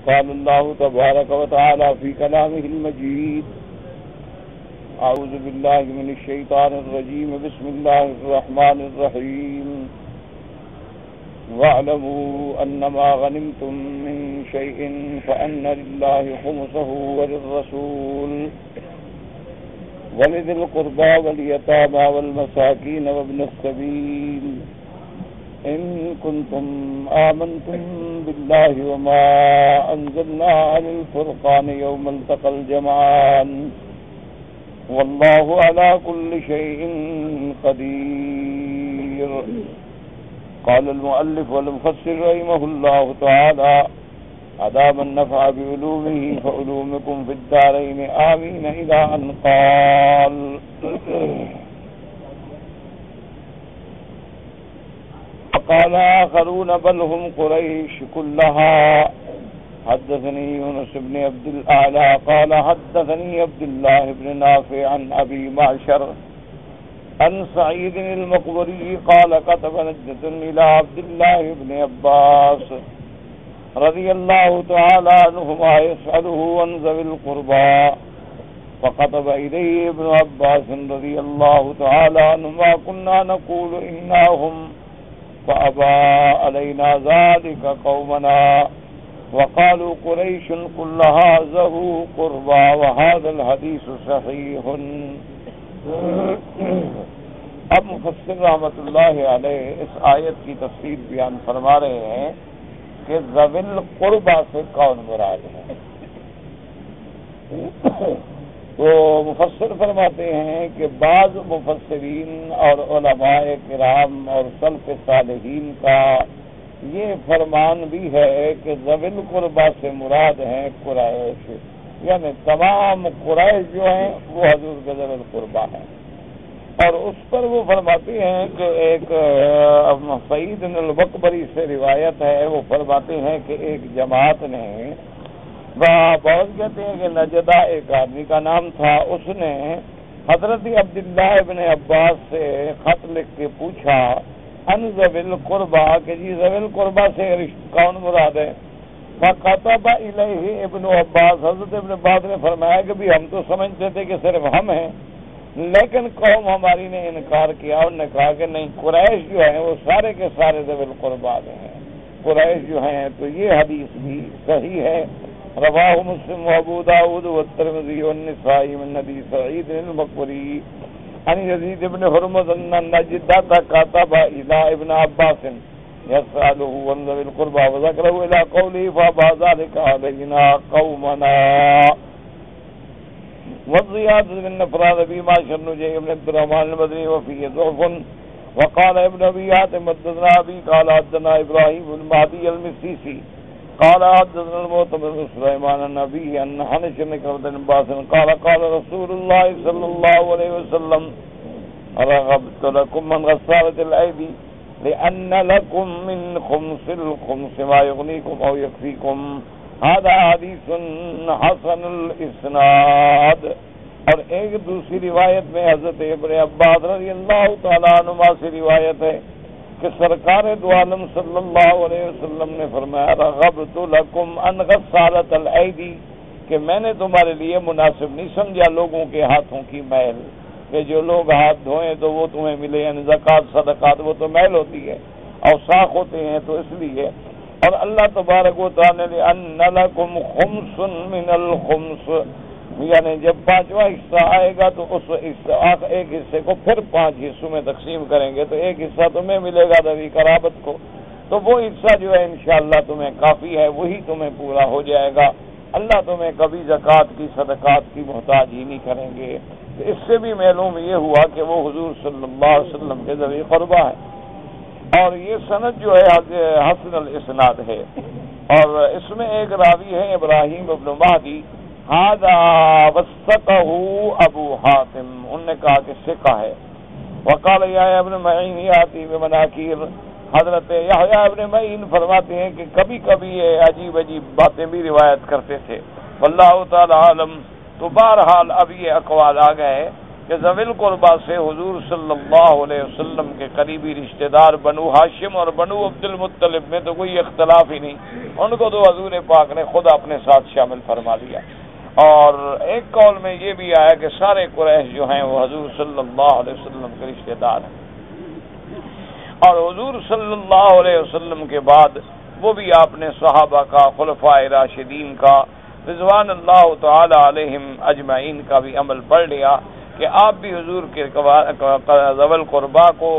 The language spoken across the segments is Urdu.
قال الله تبارك وتعالى في كلامه المجيد: أعوذ بالله من الشيطان الرجيم. بسم الله الرحمن الرحيم. واعلموا أنما غنمتم من شيء فأن لله خمسه وللرسول ولذي القربى واليتامى والمساكين وابن السبيل إن كنتم آمنتم بالله وما أنزلنا على الفرقان يوم التقى الجمعان والله على كل شيء قدير. قال المؤلف والمفسر رحمه الله تعالى: أدام النفع بعلومه فعلومكم في الدارين آمين إلى أن قال. وقال آخرون بل هم قريش كلها. حدثني يونس بن عبد الأعلى قال حدثني عبد الله بن نافع عن أبي معشر عن سعيد المقبري قال كتب نجدة إلى عبد الله بن عباس رضي الله تعالى عنهما يسأله عن ذوي القربى، فكتب إليه ابن عباس رضي الله تعالى عنهما: كنا نقول إنهم فأبى علينا ذلك قومنا وقالوا قريش كلها ذو قربى وهذا الحديث صحيح. اب مفسر رحمۃ اللہ علیہ اس آیت کی تفسیر بیان فرما رہے ہیں کہ ذوی القربى سے کون مراد ہے. تو مفسر فرماتے ہیں کہ بعض مفسرین اور علماء کرام اور سلف صالحین کا یہ فرمان بھی ہے کہ ذوی القربى سے مراد ہیں قریش، یعنی تمام قریش جو ہیں وہ حضور کے ذوی القربى ہیں. اور اس پر وہ فرماتے ہیں کہ ایک سعید المقبری سے روایت ہے، وہ فرماتے ہیں کہ ایک جماعت نے بہت کہتے ہیں کہ نجدہ ایک آدمی کا نام تھا، اس نے حضرت عبداللہ ابن عباس سے خط لکھ کے پوچھا ان ذوی القربى کہ جی ذوی القربى سے کون مراد ہے. فکتب الیہ ابن عباس، حضرت ابن عباس نے فرمایا کہ بھی ہم تو سمجھتے تھے کہ صرف ہم ہیں، لیکن قوم ہماری نے انکار کیا، انہوں نے کہا کہ نہیں، قریش جو ہیں وہ سارے کے سارے ذوی القربى ہیں، قریش جو ہیں. تو یہ حدیث بھی صحیح ہے. رواہ مسلم و ابو داؤد والترمذی والنسائی من حدیث سعید المقبری عن یزید بن حرمز ان نجدہ کتب الی ابن عباس یسألہ عن ذوی القربى وذکرہ الی قوله فابى ذلك علینا قومنا. والزیادة من افراد ابی معشر نجیع بن عبد الرحمن المدنی وفیہ ضعف. وقال ابن ابی حاتم حدثنا ابی قال حدثنا ابراہیم المہدی المسیسی قال حدثنا المعتمر بن سليمان النبي ان حنش بن عباس قال قال رسول الله صلى الله عليه وسلم: رغبت لكم من غسالة الأيدي لأن لكم من خمس الخمس ما يغنيكم أو يكفيكم. هذا حديث حسن الإسناد. اور ایک دوسری روایت میں حضرت ابن عباس رضی اللہ تعالیٰ عنہما سے روایت ہے کہ سرکار دو عالم صلی اللہ علیہ وسلم نے فرمایا: رغبت لکم ان غسالۃ الایدی، کہ میں نے تمہارے لیے مناسب نہیں سمجھا لوگوں کے ہاتھوں کی میل، کہ جو لوگ ہاتھ دھوئیں تو وہ تمہیں ملے، یعنی زکوٰۃ صدقات وہ تو میل ہوتی ہے، اوساخ ہوتے ہیں، تو اس لیے. اور اللہ تبارک و تعالی نے ان لکم خمس من الخمس، یعنی جب پانچواں حصہ آئے گا تو اس ایک حصے کو پھر 5 حصوں میں تقسیم کریں گے، تو ایک حصہ تمہیں ملے گا ذوی قرابت کو، تو وہ حصہ جو ہے انشاءاللہ تمہیں کافی ہے، وہی تمہیں پورا ہو جائے گا. اللہ تمہیں کبھی زکوٰۃ کی صدقات کی محتاج ہی نہیں کریں گے. تو اس سے بھی معلوم یہ ہوا کہ وہ حضور صلی اللہ علیہ وسلم کے ذوی قربى ہیں. اور یہ سند جو ہے حسن الاسناد ہے. اور اس میں ایک راوی ہے ابراہیم ابن مہدی، هذا وثقه ابو حاتم، انہوں نے کہا کہ ثقہ ہے. وقال یحییٰ ابن معین یاتی بمناکیر، حضرت یحییٰ ابن معین فرماتے ہیں کہ کبھی کبھی یہ عجیب عجیب باتیں بھی روایت کرتے تھے. واللہ تعالی عالم. تو بہرحال اب یہ اقوال آ گئے کہ ذوی القربا سے حضور صلی اللہ علیہ وسلم کے قریبی رشتہ دار بنو ہاشم اور بنو عبد المطلب میں تو کوئی اختلاف ہی نہیں، ان کو تو حضور پاک نے خود اپنے ساتھ شامل فرما لیا۔ اور ایک قول میں یہ بھی آیا کہ سارے قریش جو ہیں وہ حضور صلی اللہ علیہ وسلم کے رشتہ دار ہیں، اور حضور صلی اللہ علیہ وسلم کے بعد وہ بھی آپ نے صحابہ کا، خلفاء راشدین کا رضوان اللہ تعالی علیہم اجمعین کا بھی عمل پڑھ لیا کہ آپ بھی حضور کے ذوی القربا کو،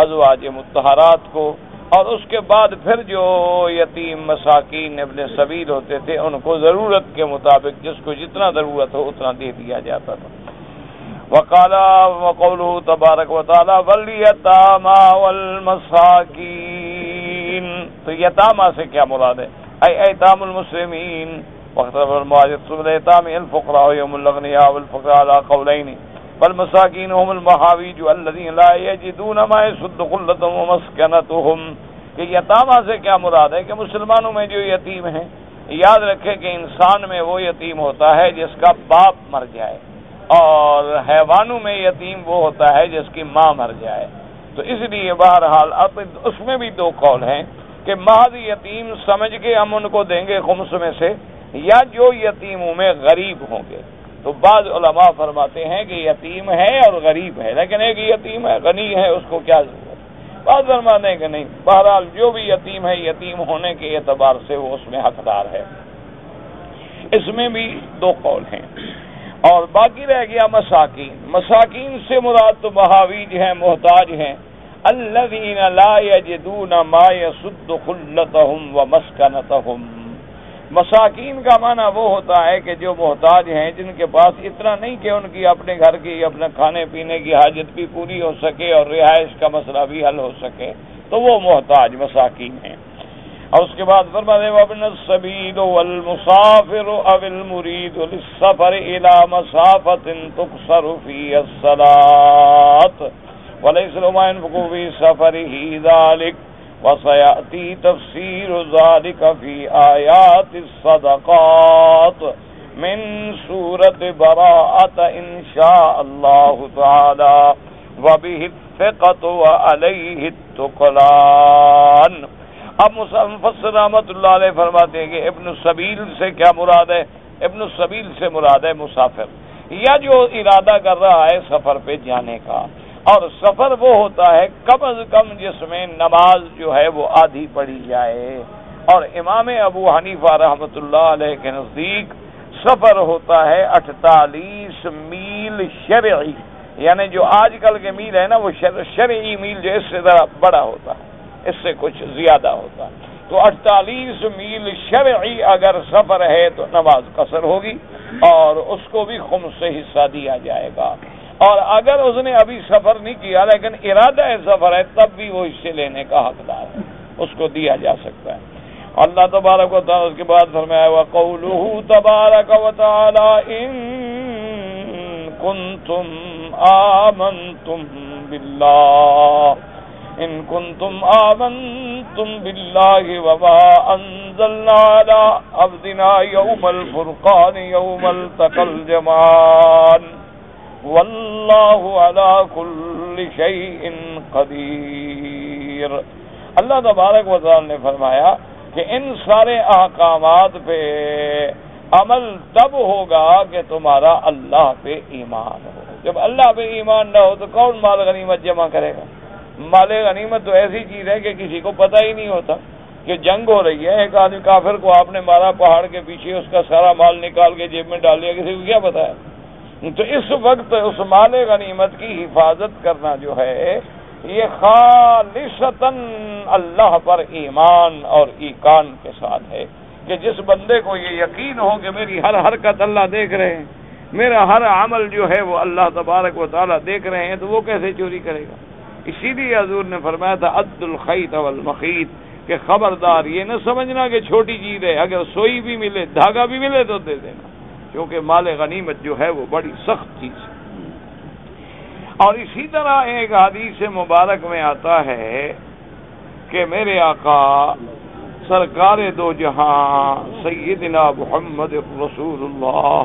ازواج مطہرات کو، اور اس کے بعد پھر جو یتیم مساکین ابن سبیل ہوتے تھے ان کو ضرورت کے مطابق جس کو جتنا ضرورت ہو اتنا دے دیا جاتا تھا۔ وقال وقوله تبارک و تعالی والیتامی والمساکین، تو یتامی سے کیا مراد ہے؟ ایتام المسلمین، وقت المواجد ایتام الفقراء یوم الاغنیاء والفقراء علی قولین والمساکین هم المحاویج الذین لا یجدون ما یسد خلتهم ومسکنتهم، کہ یتامی سے کیا مراد ہے کہ مسلمانوں میں جو یتیم ہیں، یاد رکھیں کہ انسان میں وہ یتیم ہوتا ہے جس کا باپ مر جائے، اور حیوانوں میں یتیم وہ ہوتا ہے جس کی ماں مر جائے۔ تو اس لیے بہرحال اب اس میں بھی دو قول ہیں کہ محض یتیم سمجھ کے ہم ان کو دیں گے خمس میں سے، یا جو یتیموں میں غریب ہوں گے۔ تو بعض علماء فرماتے ہیں کہ یتیم ہے اور غریب ہے، لیکن ایک یتیم ہے غنی ہے اس کو کیا ضرورت، بعض فرماتے ہیں کہ نہیں، بہرحال جو بھی یتیم ہے یتیم ہونے کے اعتبار سے وہ اس میں حقدار ہے۔ اس میں بھی دو قول ہیں، اور باقی رہ گیا مساکین۔ مساکین سے مراد تو محاویج ہیں، محتاج ہیں، الذین لا یجدون ما یسد خلتهم ومسکنتهم۔ مساکین کا معنی وہ ہوتا ہے کہ جو محتاج ہیں، جن کے پاس اتنا نہیں کہ ان کی اپنے گھر کی، اپنے کھانے پینے کی حاجت بھی پوری ہو سکے اور رہائش کا مسئلہ بھی حل ہو سکے، تو وہ محتاج مساکین ہیں۔ اور اس کے بعد فرماتے ہیں وابن السبیل والمسافر او المرید للسفر الى مسافۃ تقصر فیها الصلاۃ وليس لما ينفق في سفره ذلك وسيأتي تفسير ذلك في آيات الصدقات من سورة براءة إن شاء الله تعالى وبه الثقة وعليه التقلان۔ اب مفسر رحمۃ اللہ علیہ فرماتے ہیں کہ ابن السبیل سے کیا مراد ہے؟ ابن السبیل سے مراد ہے مسافر، یا جو ارادہ کر رہا ہے سفر پہ جانے کا، اور سفر وہ ہوتا ہے کم از کم جس میں نماز جو ہے وہ آدھی پڑھی جائے، اور امام ابو حنیفہ رحمۃ اللہ علیہ کے نزدیک سفر ہوتا ہے 48 میل شرعی، یعنی جو آج کل کے میل ہے نا وہ شرعی میل جو اس سے ذرا بڑا ہوتا ہے، اس سے کچھ زیادہ ہوتا ہے۔ تو 48 میل شرعی اگر سفر ہے تو نماز قصر ہوگی، اور اس کو بھی خمس سے حصہ دیا جائے گا، اور اگر اس نے ابھی سفر نہیں کیا لیکن ارادہ سفر ہے تب بھی وہ حصے لینے کا حقدار ہے، اس کو دیا جا سکتا ہے۔ اللہ تبارک و تعالیٰ اس کے بعد فرمایا وَقَوْلُهُ تَبَارَكَ وَتَعَالَى إِن كُنتُمْ آمنتم بالله وما أنزلنا على عبدنا يوم الفرقان يوم التقى الجمعان واللہ علی کل شیء قدیر۔ اللہ تبارک و تعالی نے فرمایا کہ ان سارے احکامات پہ عمل تب ہوگا کہ تمہارا اللہ پہ ایمان ہو۔ جب اللہ پہ ایمان نہ ہو تو کون مال غنیمت جمع کرے گا؟ مال غنیمت تو ایسی چیز ہے کہ کسی کو پتہ ہی نہیں ہوتا کہ جنگ ہو رہی ہے، ایک آدمی کافر کو آپ نے مارا پہاڑ کے پیچھے، اس کا سارا مال نکال کے جیب میں ڈال دیا، کسی کو کیا پتا ہے؟ تو اس وقت اس مال غنیمت کی حفاظت کرنا جو ہے یہ خالصتاً اللہ پر ایمان اور ایقان کے ساتھ ہے، کہ جس بندے کو یہ یقین ہو کہ میری ہر حرکت اللہ دیکھ رہے ہیں، میرا ہر عمل جو ہے وہ اللہ تبارک و تعالیٰ دیکھ رہے ہیں، تو وہ کیسے چوری کرے گا؟ اسی لیے حضور نے فرمایا تھا عد الخیط والمخیط، کہ خبردار یہ نہ سمجھنا کہ چھوٹی چیز ہے، اگر سوئی بھی ملے دھاگا بھی ملے تو دے دینا، کیونکہ مال غنیمت جو ہے وہ بڑی سخت چیز ہے۔ اور اسی طرح ایک حدیث مبارک میں آتا ہے کہ میرے آقا سرکار دو جہاں سیدنا محمد رسول اللہ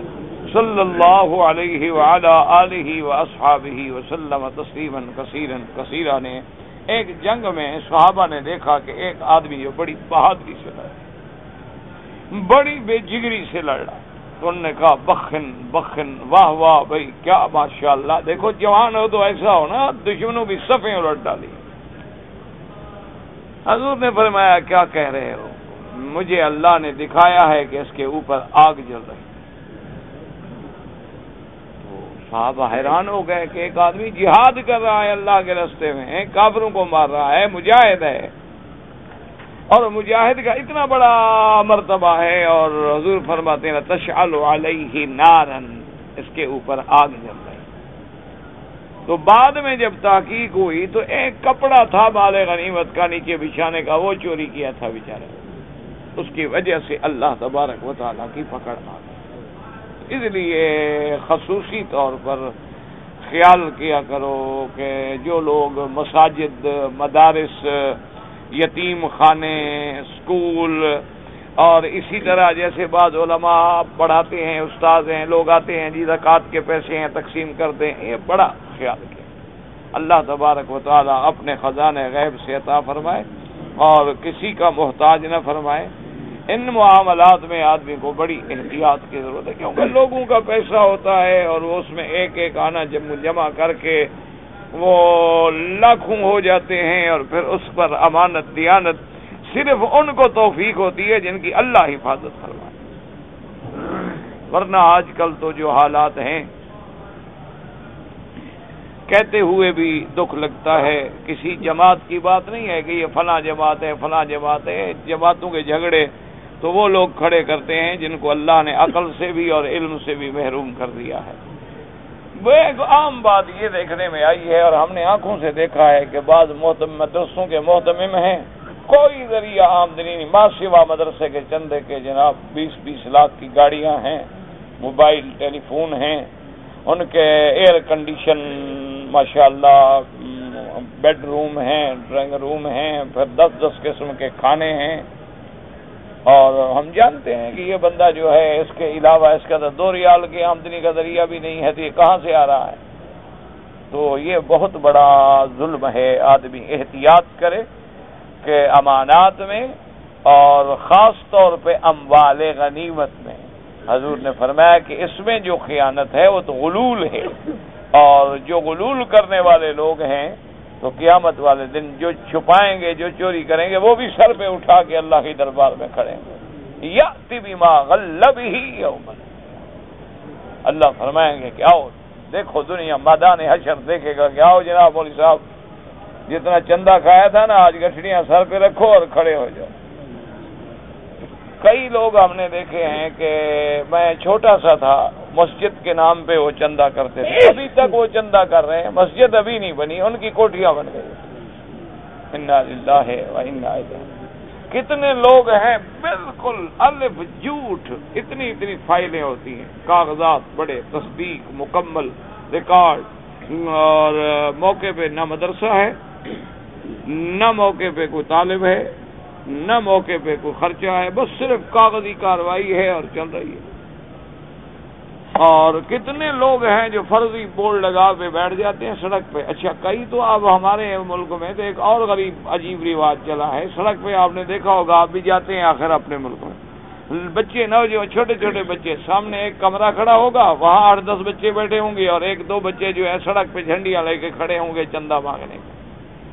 صلی اللہ علیہ وعلی آلہ واصحابہ وسلم تسلیما کثیرا کثیرا نے ایک جنگ میں صحابہ نے دیکھا کہ ایک آدمی جو بڑی بہادری سے لڑ رہا، بڑی بے جگری سے لڑ رہا، تو انہوں نے کہا بخن بخن، واہ واہ بھائی کیا ماشاءاللہ، دیکھو جوان ہو تو ایسا ہو نا دشمنوں کی صفیں الٹ ڈالی۔ حضور نے فرمایا کیا کہہ رہے ہو؟ مجھے اللہ نے دکھایا ہے کہ اس کے اوپر آگ جل رہی۔ تو صحابہ حیران ہو گئے کہ ایک آدمی جہاد کر رہا ہے اللہ کے راستے میں، کافروں کو مار رہا ہے، مجاہد ہے، اور مجاہد کا اتنا بڑا مرتبہ ہے، اور حضور فرماتے ہیں تشعل علیہ نارا، اس کے اوپر آگ جل رہی۔ تو بعد میں جب تحقیق ہوئی تو ایک کپڑا تھا مال غنیمت کا نیچے بچھانے کا، وہ چوری کیا تھا بیچارے، اس کی وجہ سے اللہ تبارک و تعالیٰ کی پکڑ آ گئی۔ اس لیے خصوصی طور پر خیال کیا کرو کہ جو لوگ مساجد، مدارس، یتیم خانے، اسکول، اور اسی طرح جیسے بعض علماء پڑھاتے ہیں، استاد ہیں، لوگ آتے ہیں جی زکوٰۃ کے پیسے ہیں تقسیم کرتے ہیں، یہ بڑا خیال کیا اللہ تبارک و تعالیٰ اپنے خزانے غیب سے عطا فرمائے اور کسی کا محتاج نہ فرمائے۔ ان معاملات میں آدمی کو بڑی احتیاط کی ضرورت ہے، کیونکہ لوگوں کا پیسہ ہوتا ہے اور وہ اس میں ایک ایک آنا جمع کر کے وہ لاکھوں ہو جاتے ہیں، اور پھر اس پر امانت دیانت صرف ان کو توفیق ہوتی ہے جن کی اللہ حفاظت فرمائے، ورنہ آج کل تو جو حالات ہیں کہتے ہوئے بھی دکھ لگتا ہے۔ کسی جماعت کی بات نہیں ہے کہ یہ فلاں جماعت ہے فلاں جماعت ہے، جماعتوں کے جھگڑے تو وہ لوگ کھڑے کرتے ہیں جن کو اللہ نے عقل سے بھی اور علم سے بھی محروم کر دیا ہے۔ وہ ایک عام بات یہ دیکھنے میں آئی ہے، اور ہم نے آنکھوں سے دیکھا ہے کہ بعض مدرسوں کے محتمم ہیں، کوئی ذریعہ آمدنی نہیں، ماں سوا مدرسے کے چندے کے جناب 20-20 لاکھ کی گاڑیاں ہیں، موبائل ٹیلی فون ہیں، ان کے ایئر کنڈیشن ماشاءاللہ بیڈ روم ہیں، ڈرائنگ روم ہیں، پھر 10-10 قسم کے کھانے ہیں، اور ہم جانتے ہیں کہ یہ بندہ جو ہے اس کے علاوہ اس کا 2 ریال کی آمدنی کا ذریعہ بھی نہیں ہے، تو یہ کہاں سے آ رہا ہے؟ تو یہ بہت بڑا ظلم ہے۔ آدمی احتیاط کرے کہ امانات میں اور خاص طور پہ اموال غنیمت میں، حضور نے فرمایا کہ اس میں جو خیانت ہے وہ تو غلول ہے، اور جو غلول کرنے والے لوگ ہیں تو قیامت والے دن جو چھپائیں گے، جو چوری کریں گے، وہ بھی سر پہ اٹھا کے اللہ کے دربار میں کھڑے ہیں۔ یأتی بما غلبہ یوم، اللہ فرمائیں گے کہ آؤ دیکھو دنیا میدان حشر دیکھے گا کہ آؤ جناب مولوی صاحب جتنا چندہ کھایا تھا نا آج گٹھڑیاں سر پہ رکھو اور کھڑے ہو جاؤ۔ کئی لوگ ہم نے دیکھے ہیں کہ میں چھوٹا سا تھا، مسجد کے نام پہ وہ چندہ کرتے تھے، ابھی تک وہ چندہ کر رہے ہیں، مسجد ابھی نہیں بنی، ان کی کوٹھیاں بن گئی۔ انا للہ و انا الیہ۔ کتنے لوگ ہیں بالکل الف جھوٹ، اتنی فائلیں ہوتی ہیں، کاغذات بڑے، تصدیق مکمل، ریکارڈ، اور موقع پہ نہ مدرسہ ہے، نہ موقع پہ کوئی طالب ہے، نہ موقع پہ کوئی خرچہ ہے، بس صرف کاغذی کارروائی ہے اور چل رہی ہے۔ اور کتنے لوگ ہیں جو فرضی بورڈ لگا کے بیٹھ جاتے ہیں سڑک پہ۔ اچھا کئی تو اب ہمارے ملک میں تو ایک اور غریب عجیب رواج چلا ہے، سڑک پہ آپ نے دیکھا ہوگا، آپ بھی جاتے ہیں آخر اپنے ملک میں، بچے نوجوان چھوٹے چھوٹے بچے، سامنے ایک کمرہ کھڑا ہوگا، وہاں 8-10 بچے بیٹھے ہوں گے، اور 1-2 بچے جو ہے سڑک پہ جھنڈیاں لے کے کھڑے ہوں گے چندہ مانگنے کے۔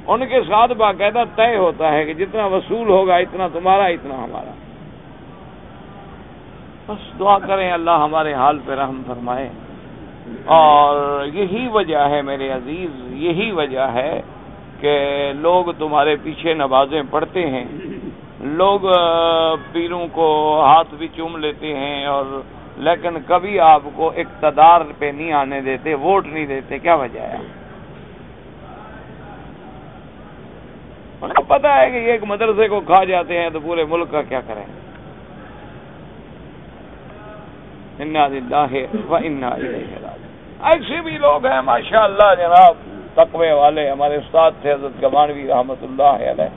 ان کے ساتھ باقاعدہ طے ہوتا ہے کہ جتنا وصول ہوگا اتنا تمہارا اتنا ہمارا۔ بس دعا کریں اللہ ہمارے حال پہ رحم فرمائے۔ اور یہی وجہ ہے میرے عزیز، یہی وجہ ہے کہ لوگ تمہارے پیچھے نمازیں پڑھتے ہیں، لوگ پیروں کو ہاتھ بھی چوم لیتے ہیں، اور لیکن کبھی آپ کو اقتدار پہ نہیں آنے دیتے، ووٹ نہیں دیتے۔ کیا وجہ ہے؟ ان کو پتہ ہے کہ یہ ایک مدرسے کو کھا جاتے ہیں تو پورے ملک کا کیا کریں۔ انا للہ و انا الیہ راجعون۔ ایسے بھی لوگ ہیں ماشاءاللہ جناب تقوی والے، ہمارے استاد تھے حضرت گمانوی رحمۃ اللہ علیہ،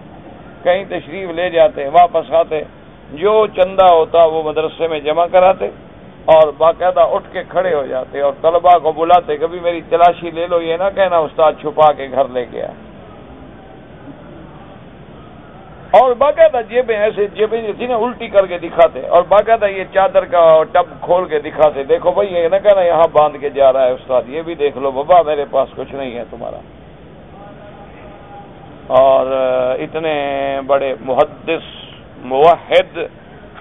کہیں تشریف لے جاتے واپس آتے، جو چندہ ہوتا وہ مدرسے میں جمع کراتے، اور باقاعدہ اٹھ کے کھڑے ہو جاتے اور طلباء کو بلاتے، کبھی میری تلاشی لے لو، یہ نہ کہنا استاد چھپا کے گھر لے گیا. اور باقاعدہ جیبیں ایسے جیبیں جیسی نا الٹی کر کے دکھاتے، اور باقاعدہ یہ چادر کا ٹب کھول کے دکھاتے، دیکھو بھائی یہ نہ کہنا یہاں باندھ کے جا رہا ہے استاد، یہ بھی دیکھ لو بابا میرے پاس کچھ نہیں ہے تمہارا. اور اتنے بڑے محدث موحد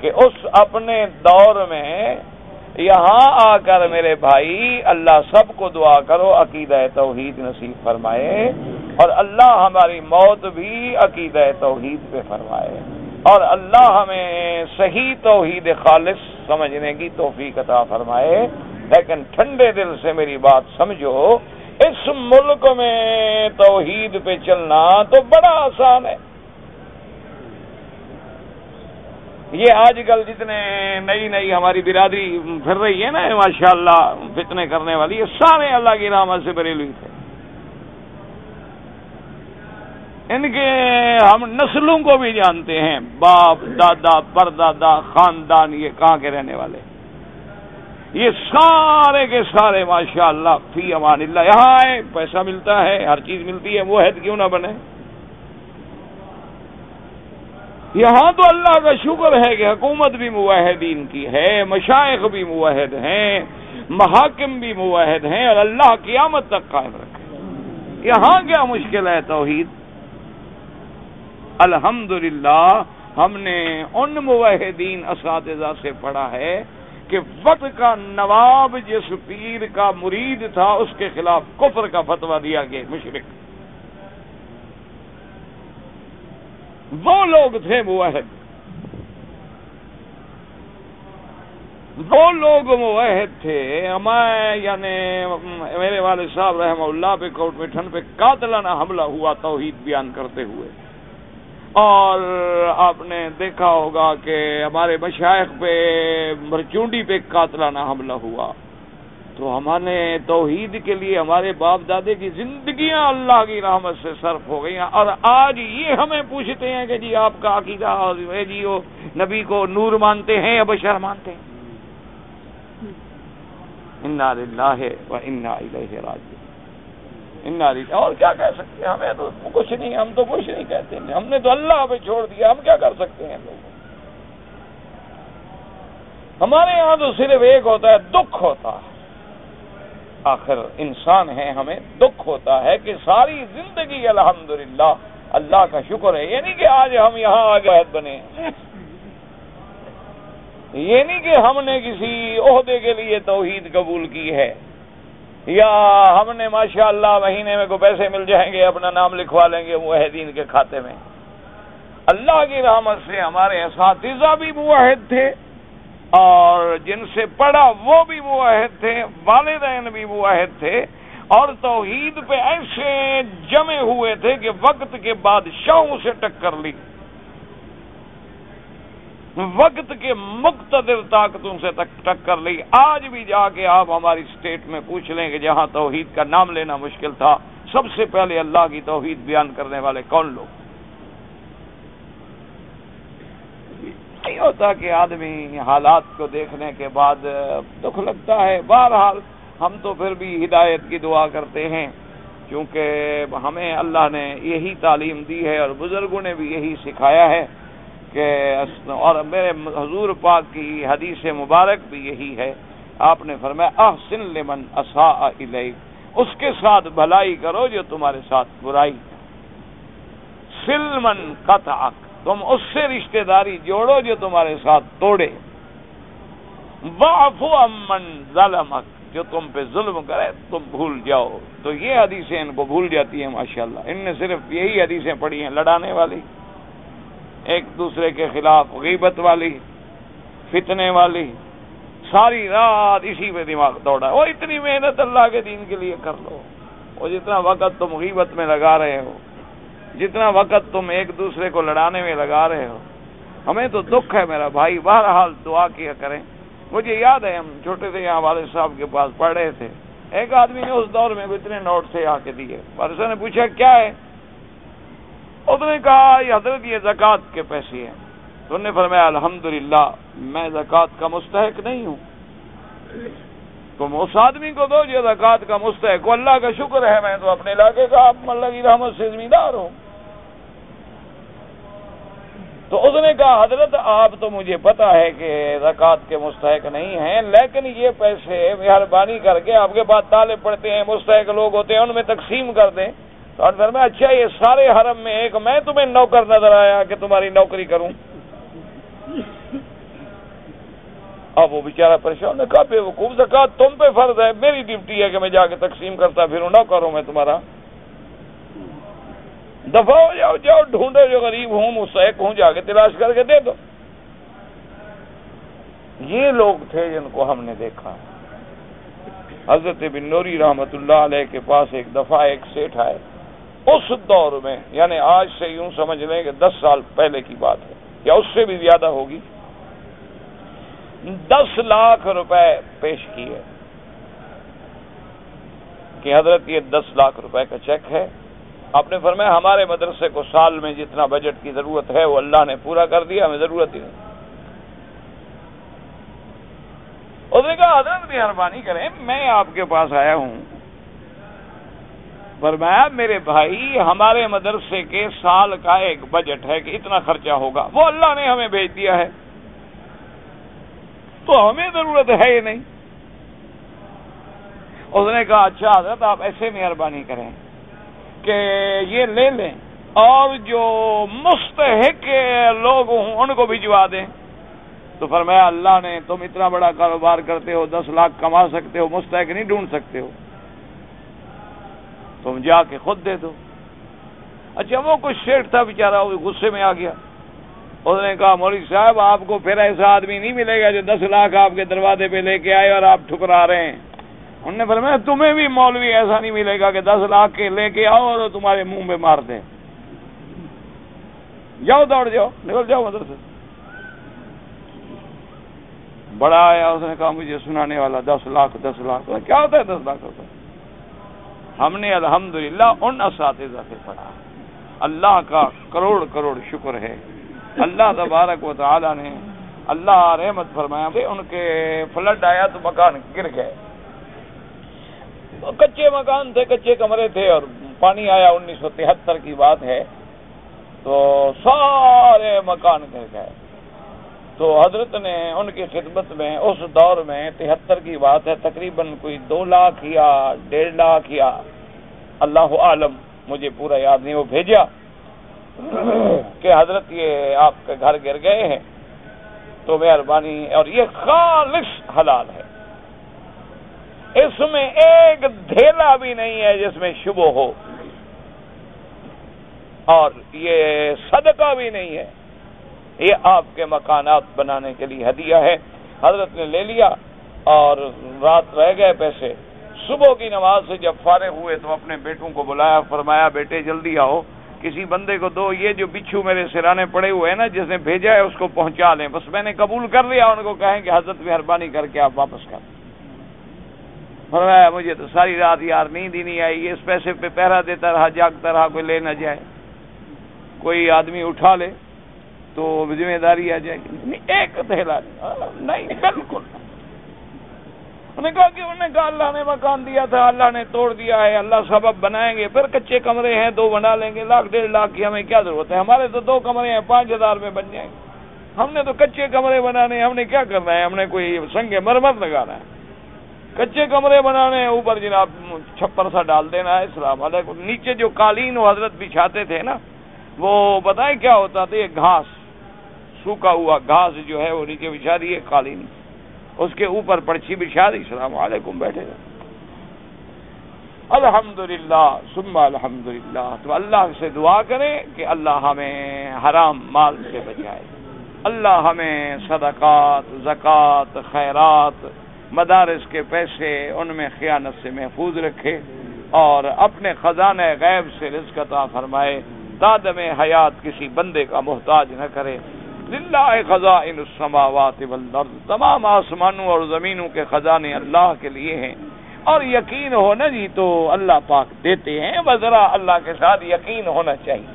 کہ اس اپنے دور میں یہاں آ کر میرے بھائی اللہ سب کو دعا کرو عقیدہ توحید نصیب فرمائے، اور اللہ ہماری موت بھی عقیدہ توحید پہ فرمائے، اور اللہ ہمیں صحیح توحید خالص سمجھنے کی توفیق عطا فرمائے. لیکن ٹھنڈے دل سے میری بات سمجھو، اس ملک میں توحید پہ چلنا تو بڑا آسان ہے. یہ آج کل جتنے نئی ہماری برادری پھر رہی ہے نا ماشاءاللہ فتنے کرنے والی، یہ سارے اللہ کی رحمت سے بریلوی تھے. ان کے ہم نسلوں کو بھی جانتے ہیں، باپ دادا پردادا خاندان یہ کہاں کے رہنے والے، یہ سارے کے سارے ماشاءاللہ فی امان اللہ یہاں آئے، پیسہ ملتا ہے، ہر چیز ملتی ہے، موحد کیوں نہ بنے. یہاں تو اللہ کا شکر ہے کہ حکومت بھی موحدین کی ہے، مشائخ بھی موحد ہیں، محاکم بھی موحد ہیں، اور اللہ قیامت تک قائم رکھے. یہاں کیا مشکل ہے توحید؟ الحمدللہ ہم نے ان موحدین اساتذہ سے پڑھا ہے کہ وقت کا نواب جس پیر کا مرید تھا اس کے خلاف کفر کا فتویٰ دیا کہ مشرک. وہ لوگ تھے موحد، وہ لوگ موحد تھے. میں یعنی میرے والد صاحب رحمہ اللہ پہ کوٹ میٹھن پہ قاتلانہ حملہ ہوا توحید بیان کرتے ہوئے، اور آپ نے دیکھا ہوگا کہ ہمارے مشائخ پہ مرچونڈی پہ قاتلانہ حملہ ہوا. تو ہمارے توحید کے لیے ہمارے باپ دادے کی زندگیاں اللہ کی رحمت سے صرف ہو گئی ہیں، اور آج یہ ہمیں پوچھتے ہیں کہ جی آپ کا عقیدہ ہے جی وہ نبی کو نور مانتے ہیں یا بشر مانتے ہیں. انا للہ و انا الیہ راجعون. اور کیا کہہ سکتے ہیں؟ ہمیں تو کچھ نہیں، ہم تو کچھ نہیں کہتے ہیں، ہم نے تو اللہ پہ چھوڑ دیا، ہم کیا کر سکتے ہیں؟ لوگ ہمارے یہاں تو صرف ایک ہوتا ہے، دکھ ہوتا ہے. آخر انسان ہے، ہمیں دکھ ہوتا ہے کہ ساری زندگی الحمدللہ اللہ کا شکر ہے. یہ نہیں کہ آج ہم یہاں آگے بنے، یہ نہیں کہ ہم نے کسی عہدے کے لیے توحید قبول کی ہے، یا ہم نے ماشاءاللہ مہینے میں کو پیسے مل جائیں گے اپنا نام لکھوا لیں گے موحدین کے کھاتے میں. اللہ کی رحمت سے ہمارے اساتذہ بھی موحد تھے، اور جن سے پڑھا وہ بھی موحد تھے، والدین بھی موحد تھے، اور توحید پہ ایسے جمے ہوئے تھے کہ وقت کے بادشاہوں سے ٹکر لی، وقت کے مقتدر طاقتوں سے ٹکر لی. آج بھی جا کے آپ ہماری اسٹیٹ میں پوچھ لیں کہ جہاں توحید کا نام لینا مشکل تھا، سب سے پہلے اللہ کی توحید بیان کرنے والے کون لوگ؟ نہیں ہوتا کہ آدمی حالات کو دیکھنے کے بعد دکھ لگتا ہے. بہرحال ہم تو پھر بھی ہدایت کی دعا کرتے ہیں، کیونکہ ہمیں اللہ نے یہی تعلیم دی ہے اور بزرگوں نے بھی یہی سکھایا ہے کہ، اور میرے حضور پاک کی حدیث مبارک بھی یہی ہے. آپ نے فرمایا احسن لمن اساء الیک، اس کے ساتھ بھلائی کرو جو تمہارے ساتھ برائی. صل من قطعک، تم اس سے رشتہ داری جوڑو جو تمہارے ساتھ توڑے. واعف عمن ظلمک، جو تم پہ ظلم کرے تم بھول جاؤ. تو یہ حدیثیں ان کو بھول جاتی ہیں ماشاءاللہ. ان نے صرف یہی حدیثیں پڑھی ہیں، لڑانے والی، ایک دوسرے کے خلاف غیبت والی، فتنے والی، ساری رات اسی پہ دماغ دوڑا. وہ اتنی محنت اللہ کے دین کے لیے کر لو، اور جتنا وقت تم غیبت میں لگا رہے ہو، جتنا وقت تم ایک دوسرے کو لڑانے میں لگا رہے ہو. ہمیں تو دکھ ہے میرا بھائی. بہرحال دعا کیا کریں. مجھے یاد ہے ہم چھوٹے تھے یہاں والد صاحب کے پاس پڑھ رہے تھے، ایک آدمی نے اس دور میں اتنے نوٹ سے آ کے دیے. والد صاحب نے پوچھا کیا ہے؟ اس نے کہا یہ حضرت یہ زکوٰۃ کے پیسے ہیں. تو انہوں نے فرمایا الحمدللہ میں زکوٰۃ کا مستحق نہیں ہوں، تم اس آدمی کو دو جو زکوٰۃ کا مستحق ہو. اللہ کا شکر ہے میں تو اپنے علاقے کا آپ اللہ کی رحمت سے ذمہ ہوں. تو اس نے کہا حضرت آپ تو مجھے پتا ہے کہ زکوٰۃ کے مستحق نہیں ہیں، لیکن یہ پیسے مہربانی کر کے آپ کے پاس طالب پڑھتے ہیں، مستحق لوگ ہوتے ہیں، ان میں تقسیم کر دیں. تو انور میں اچھا یہ سارے حرم میں ایک میں تمہیں نوکر نظر آیا کہ تمہاری نوکری کروں؟ اب وہ بیچارہ پریشان نے کہا بے وقوف زکوٰۃ تم پہ فرض ہے، میری ڈیوٹی ہے کہ میں جا کے تقسیم کرتا پھروں، نوکر ہوں میں تمہارا. دفعہ ہو جاؤ، جاؤ ڈھونڈے جو غریب ہوں مستحق ہوں، جا کے تلاش کر کے دے دو. یہ لوگ تھے جن کو ہم نے دیکھا. حضرت بن نوری رحمت اللہ علیہ کے پاس ایک دفعہ ایک سیٹھ آئے. اس دور میں یعنی آج سے یوں سمجھ لیں کہ 10 سال پہلے کی بات ہے یا اس سے بھی زیادہ ہوگی. 10 لاکھ روپے پیش کیے کہ حضرت یہ 10 لاکھ روپے کا چیک ہے. آپ نے فرمایا ہمارے مدرسے کو سال میں جتنا بجٹ کی ضرورت ہے وہ اللہ نے پورا کر دیا، ہمیں ضرورت ہی نہیں. اس نے کہا حضرت مہربانی کریں میں آپ کے پاس آیا ہوں. فرمایا میرے بھائی ہمارے مدرسے کے سال کا ایک بجٹ ہے کہ اتنا خرچہ ہوگا، وہ اللہ نے ہمیں بھیج دیا ہے تو ہمیں ضرورت ہے ہی نہیں. اس نے کہا اچھا حضرت آپ ایسے مہربانی کریں کہ یہ لے لیں اور جو مستحق لوگ ہوں ان کو بھجوا دیں. تو فرمایا اللہ نے تم اتنا بڑا کاروبار کرتے ہو، 10 لاکھ کما سکتے ہو، مستحق نہیں ڈھونڈ سکتے ہو، تم جا کے خود دے دو. اچھا وہ کچھ سیٹھ تھا بیچارہ، وہ غصے میں آ گیا. اس نے کہا مولوی صاحب آپ کو پھر ایسا آدمی نہیں ملے گا جو 10 لاکھ آپ کے دروازے پہ لے کے آئے اور آپ ٹھکرا رہے ہیں. انہوں نے فرمایا تمہیں بھی مولوی ایسا نہیں ملے گا کہ 10 لاکھ کے لے کے آؤ اور تمہارے منہ پہ مار دیں. جاؤ دوڑ جاؤ، نکل جاؤ مدرسے. بڑا آیا، اس نے کہا مجھے سنانے والا 10 لاکھ 10 لاکھ کیا ہوتا ہے 10 لاکھ روپے. ہم نے الحمدللہ ان اساتذہ سے پڑھا. اللہ کا کروڑ کروڑ شکر ہے. اللہ تبارک و تعالی نے اللہ رحمت فرمایا. ان کے فلڈ آیا تو مکان گر گئے، کچے مکان تھے، کچے کمرے تھے، اور پانی آیا 1973 کی بات ہے تو سارے مکان گر گئے. تو حضرت نے ان کی خدمت میں اس دور میں 73 کی بات ہے تقریباً کوئی 2 لاکھ یا 1.5 لاکھ یا اللہ عالم مجھے پورا یاد نہیں، وہ بھیجا کہ حضرت یہ آپ کے گھر گر گئے ہیں تو مہربانی، اور یہ خالص حلال ہے، اس میں ایک دھیلا بھی نہیں ہے جس میں شبہ ہو، اور یہ صدقہ بھی نہیں ہے، یہ آپ کے مکانات بنانے کے لیے ہدیہ ہے. حضرت نے لے لیا اور رات رہ گئے پیسے. صبح کی نماز سے جب فارغ ہوئے تو اپنے بیٹوں کو بلایا، فرمایا بیٹے جلدی آؤ، کسی بندے کو دو، یہ جو بچھو میرے سرانے پڑے ہوئے ہیں نا جس نے بھیجا ہے اس کو پہنچا لیں. بس میں نے قبول کر لیا، ان کو کہیں کہ حضرت مہربانی کر کے آپ واپس کر. فرمایا مجھے تو ساری رات یار نیند ہی نہیں آئی، اس پیسے پہ پہرا دیتا رہا، جاگتا رہا، کوئی لے نہ جائے، کوئی آدمی اٹھا لے تو ذمہ داری آ جائے گی. نہیں ایک دھیلا نہیں، بالکل. انہوں نے کہا کہ انہوں نے کہا اللہ نے مکان دیا تھا، اللہ نے توڑ دیا ہے، اللہ سبب بنائیں گے، پھر کچے کمرے ہیں 2 بنا لیں گے، 1 لاکھ 1.5 لاکھ کی ہمیں کیا ضرورت ہے، ہمارے تو 2 کمرے ہیں 5000 میں بن جائیں گے، ہم نے تو کچے کمرے بنانے، ہم نے کیا کرنا ہے، ہم نے کوئی سنگ مرمر لگانا ہے، کچے کمرے بنانے ہیں، اوپر جناب چھپر سا ڈال دینا ہے. السلام علیکم. نیچے جو قالین وہ حضرت بچھاتے تھے نا، وہ بتائیں کیا ہوتا تھا، یہ گھاس، سوکھا ہوا گھاس جو ہے وہ نیچے بچھا دی ہے قالین، اس کے اوپر پرچھی بچھا دی، السلام علیکم بیٹھے گا. الحمدللہ ثم الحمدللہ. تو اللہ سے دعا کریں کہ اللہ ہمیں حرام مال سے بچائے، اللہ ہمیں صدقات، زکوٰۃ، خیرات، مدارس کے پیسے ان میں خیانت سے محفوظ رکھے اور اپنے خزانہ غیب سے رزق عطا فرمائے، دادم حیات کسی بندے کا محتاج نہ کرے. للہ خزائن السماوات والارض. تمام آسمانوں اور زمینوں کے خزانے اللہ کے لیے ہیں، اور یقین ہو نا جی تو اللہ پاک دیتے ہیں، بس ذرا اللہ کے ساتھ یقین ہونا چاہیے.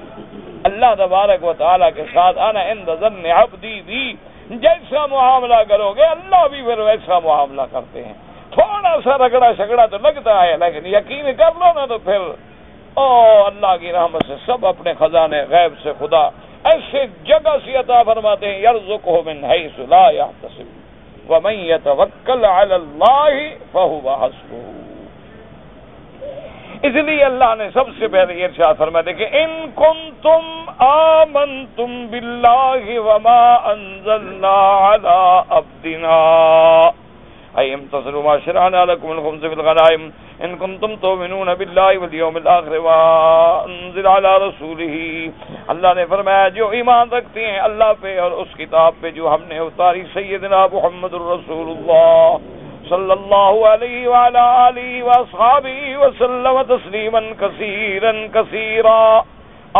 اللہ تبارک و تعالیٰ کے ساتھ انا عند ظن عبدی بی، جیسا معاملہ کرو گے اللہ بھی پھر ویسا معاملہ کرتے ہیں. تھوڑا سا رگڑا شگڑا تو لگتا ہے لیکن یقین کر لو نا تو پھر اللہ کی رحمت سے سب اپنے خزانے غیب سے خدا ایسے جگہ سے عطا فرماتے ہیں. یرزقہ من حیث لا یحتسب ومن یتوکل علی اللہ فہو حسبہ. اس لیے اللہ نے سب سے پہلے یہ ارشاد فرمایا تھا کہ ان کنتم آمنتم باللہ وما انزلنا علی عبدنا ایم تصروا ما شرعنا لكم الخمس في الغنائم ان کنتم تؤمنون باللہ والیوم الآخر وانزل علی رسولہ. اللہ نے فرمایا جو ایمان رکھتے ہیں اللہ پہ اور اس کتاب پہ جو ہم نے اتاری سیدنا محمد الرسول اللہ صلی اللہ علیہ وعلی آلہ واصحابہ وسلم تسلیما کثیرا کثیرا،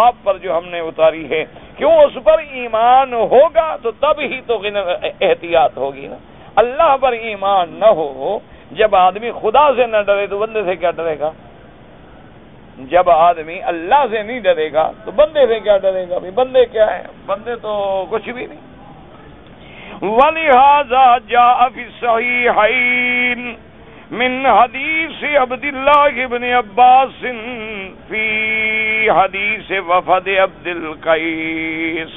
آپ پر جو ہم نے اتاری ہے. کیوں اس پر ایمان ہوگا تو تب ہی تو احتیاط ہوگی نا. اللہ پر ایمان نہ ہو، جب آدمی خدا سے نہ ڈرے تو بندے سے کیا ڈرے گا؟ جب آدمی اللہ سے نہیں ڈرے گا تو بندے سے کیا ڈرے گا؟ بندے کیا ہیں؟ بندے تو کچھ بھی نہیں. وَلِهَذَا جَاءَ فِي الصَّحِيحَيْنِ من حدیث عبداللہ بن عباس فی حدیث وفد عبد القیس.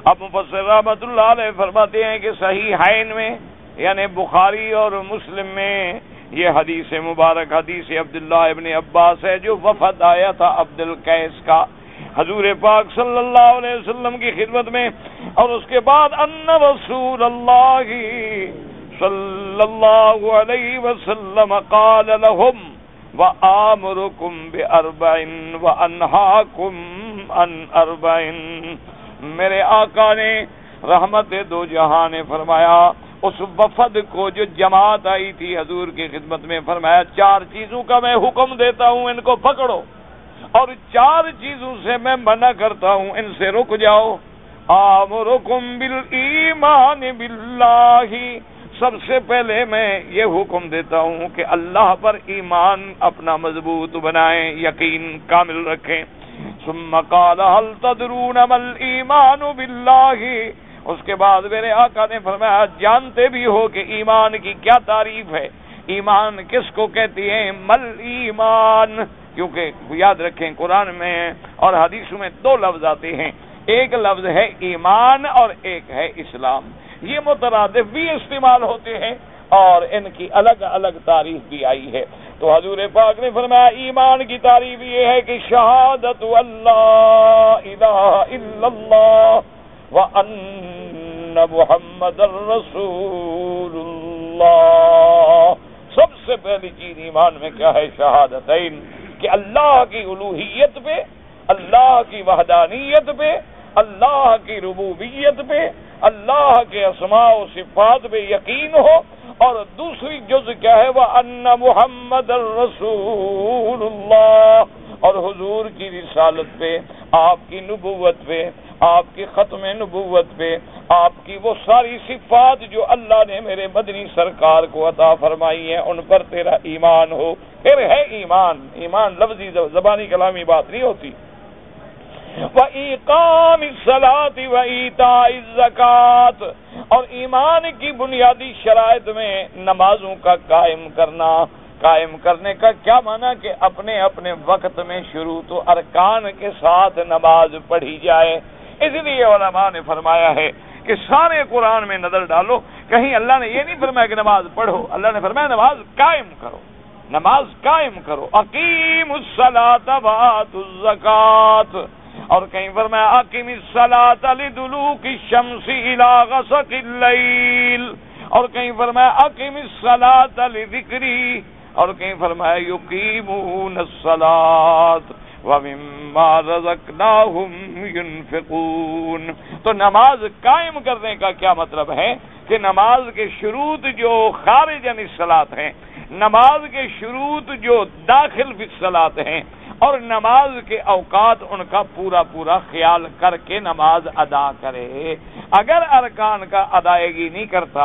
اب مفسر رحمۃ اللہ علیہ فرماتے ہیں کہ صحیحین میں یعنی بخاری اور مسلم میں یہ حدیث مبارک حدیث عبداللہ ابن عباس ہے جو وفد آیا تھا عبد القیس کا حضور پاک صلی اللہ علیہ وسلم کی خدمت میں. اور اس کے بعد ان رسول اللہ صلی اللہ علیہ وسلم قال لهم وآمرکم بأربع وانہاکم عن اربع. میرے آقا نے رحمت دو جہاں نے فرمایا اس وفد کو جو جماعت آئی تھی حضور کی خدمت میں، فرمایا چار چیزوں کا میں حکم دیتا ہوں ان کو پکڑو اور چار چیزوں سے میں منع کرتا ہوں ان سے رک جاؤ. آمرکم بالایمان باللہ، سب سے پہلے میں یہ حکم دیتا ہوں کہ اللہ پر ایمان اپنا مضبوط بنائیں، یقین کامل رکھیں. ثم قال هل تدرون ما الایمان باللہ، اس کے بعد میرے آقا نے فرمایا جانتے بھی ہو کہ ایمان کی کیا تعریف ہے، ایمان کس کو کہتی ہیں؟ مل ایمان. کیونکہ یاد رکھیں قرآن میں اور حدیثوں میں دو لفظ آتے ہیں، ایک لفظ ہے ایمان اور ایک ہے اسلام. یہ مترادف بھی استعمال ہوتے ہیں اور ان کی الگ الگ تعریف بھی آئی ہے. تو حضور پاک نے فرمایا ایمان کی تعریف یہ ہے کہ شہادت اللہ الہ الا اللہ وان محمد الرسول اللہ. سب سے پہلی چیز ایمان میں کیا ہے؟ شہادتین، کہ اللہ کی الوہیت پہ، اللہ کی وحدانیت پہ، اللہ کی ربوبیت پہ، اللہ کے اسماء و صفات پہ یقین ہو. اور دوسری جز کیا ہے؟ وَأَنَّ مُحَمَّدَ الرَّسُولُ اللَّهِ، اور حضور کی رسالت پہ، آپ کی نبوت پہ، آپ کی ختم نبوت پہ، آپ کی وہ ساری صفات جو اللہ نے میرے مدنی سرکار کو عطا فرمائی ہیں ان پر تیرا ایمان ہو. پھر ہے ایمان. ایمان لفظی زبانی کلامی بات نہیں ہوتی. وَإِقَامِ الصَّلَاةِ وَإِيتَاءِ الزَّكَاةِ، اور ایمان کی بنیادی شرائط میں نمازوں کا قائم کرنا. قائم کرنے کا کیا معنی؟ کہ اپنے اپنے وقت میں شروط و ارکان کے ساتھ نماز پڑھی جائے. اس لیے علماء نے فرمایا ہے کہ سارے قرآن میں نظر ڈالو، کہیں اللہ نے یہ نہیں فرمایا کہ نماز پڑھو، اللہ نے فرمایا نماز قائم کرو، نماز قائم کرو. اقیم الصلاۃ وآتوا الزکاۃ، اور کہیں فرمایا اقیم الصلاۃ لدلوک الشمس الی غسق اللیل، اور کہیں فرمایا اقیم الصلاۃ لذکری، اور کہیں فرمایا یقیمون الصلاۃ وَمِمَّا رَزَقْنَاهُمْ يُنْفِقُونَ. تو نماز قائم کرنے کا کیا مطلب ہے؟ کہ نماز کے شروط جو خارج عن الصلاۃ ہیں، نماز کے شروط جو داخل فی الصلاۃ ہیں، اور نماز کے اوقات ان کا پورا پورا خیال کر کے نماز ادا کرے. اگر ارکان کا ادائیگی نہیں کرتا،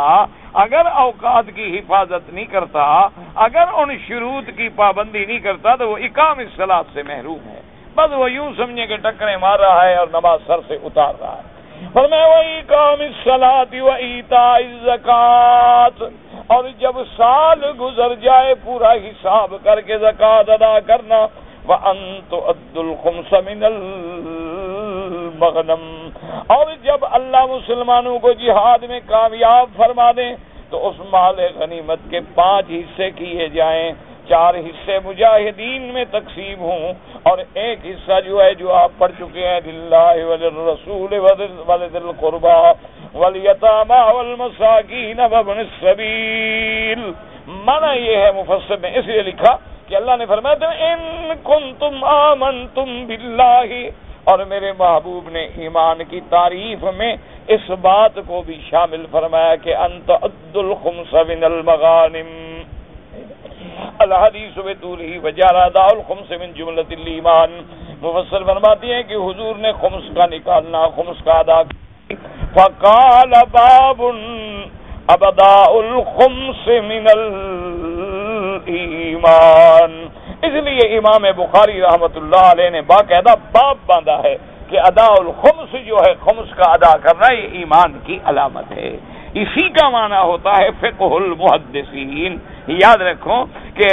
اگر اوقات کی حفاظت نہیں کرتا، اگر ان شروط کی پابندی نہیں کرتا تو وہ اقام الصلاۃ سے محروم ہے. بس وہ یوں سمجھے کہ ٹکرے مار رہا ہے اور نماز سر سے اتار رہا ہے. فرمایا وَإِقَامِ الصَّلَاةِ وَإِيتَاءِ الزَّكَاةِ، اور جب سال گزر جائے پورا حساب کر کے زکوٰۃ ادا کرنا، وَأَن تُؤَدُّوا الْخُمُسَ مِنَ الْمَغْنَمِ، اور جب اللہ مسلمانوں کو جہاد میں کامیاب فرما دیں تو اس مال غنیمت کے 5 حصے کیے جائیں، 4 حصے مجاہدین میں تقسیم ہوں، اور ایک حصہ جو ہے جو آپ پڑھ چکے ہیں للہ وللرسول وذی القربى والیتامی والمساکین وابن السبیل۔ معنی یہ ہے مفسر نے اس لیے لکھا کہ اللہ نے فرمایا تھا ان کنتم آمنتم باللہ، اور میرے محبوب نے ایمان کی تعریف میں اس بات کو بھی شامل فرمایا کہ انت عد الخمس من المغانم الحدیث بطولہ وجعل اداء الخمس من جملۃ الایمان۔ مفسر فرماتے ہیں کہ حضور نے خمس کا نکالنا، خمس کا ادا، فقال باب ابداء الخمس من الایمان، اس لیے امام بخاری رحمۃ اللہ علیہ نے باقاعدہ باب باندھا ہے کہ اداء الخمس جو ہے، خمس کا ادا کرنا، یہ ایمان کی علامت ہے۔ اسی کا معنی ہوتا ہے فقہ المحدثین۔ یاد رکھو کہ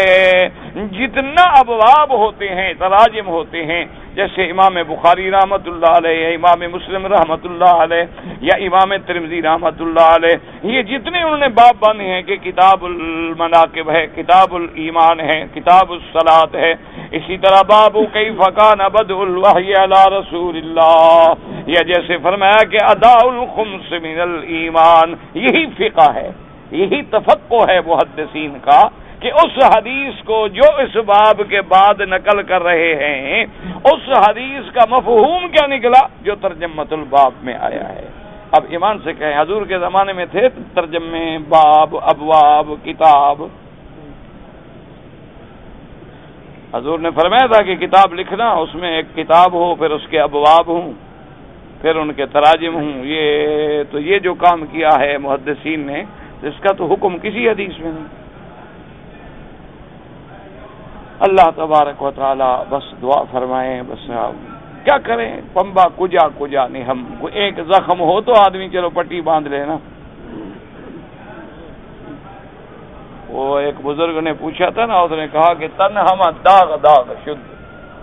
جتنا ابواب ہوتے ہیں، تراجم ہوتے ہیں، جیسے امام بخاری رحمۃ اللہ علیہ یا امام مسلم رحمۃ اللہ علیہ یا امام ترمذی رحمۃ اللہ علیہ، یہ جتنے انہوں نے باب باندھے ہیں کہ کتاب المناقب ہے، کتاب الایمان ہے، کتاب الصلاۃ ہے، اسی طرح باب کیف کان بدء الوحی علی رسول اللہ، یا جیسے فرمایا کہ اداء الخمس من الایمان، یہی فقہ ہے، یہی تفقہ ہے محدثین کا کہ اس حدیث کو جو اس باب کے بعد نقل کر رہے ہیں، اس حدیث کا مفہوم کیا نکلا جو ترجمۃ الباب میں آیا ہے۔ اب ایمان سے کہیں حضور کے زمانے میں تھے ترجمے، باب، ابواب، کتاب؟ حضور نے فرمایا تھا کہ کتاب لکھنا، اس میں ایک کتاب ہو، پھر اس کے ابواب ہوں، پھر ان کے تراجم ہوں۔ یہ جو کام کیا ہے محدثین نے، اس کا تو حکم کسی حدیث میں نہیں۔ اللہ تبارک و تعالی بس دعا فرمائیں، بس کیا کریں، پمبا کجا نہیں، ہم ایک زخم ہو تو آدمی چلو پٹی باندھ لے نا۔ وہ ایک بزرگ نے پوچھا تھا نا، اس نے کہا کہ تن ہم داغ شد،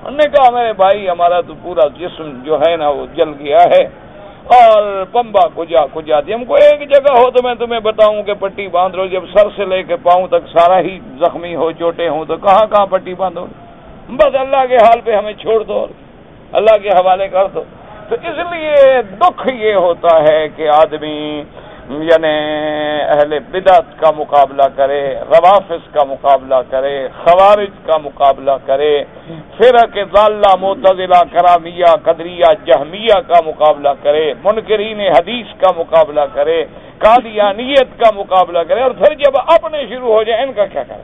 انہوں نے کہا میرے بھائی ہمارا تو پورا جسم جو ہے نا وہ جل گیا ہے، اور پمبا کجا دی، ہم کو ایک جگہ ہو تو میں تمہیں بتاؤں کہ پٹی باندھ لو، جب سر سے لے کے پاؤں تک سارا ہی زخمی ہو، چوٹے ہوں، تو کہاں پٹی باندھو؟ بس اللہ کے حال پہ ہمیں چھوڑ دو، اللہ کے حوالے کر دو۔ تو اس لیے دکھ یہ ہوتا ہے کہ آدمی یعنی اہل بدعت کا مقابلہ کرے، روافض کا مقابلہ کرے، خوارج کا مقابلہ کرے، فرق ضالہ معتزلہ کرامیہ قدریہ جہمیہ کا مقابلہ کرے، منکرین حدیث کا مقابلہ کرے، قادیانیت کا مقابلہ کرے، اور پھر جب اپنے شروع ہو جائے ان کا کیا کرے؟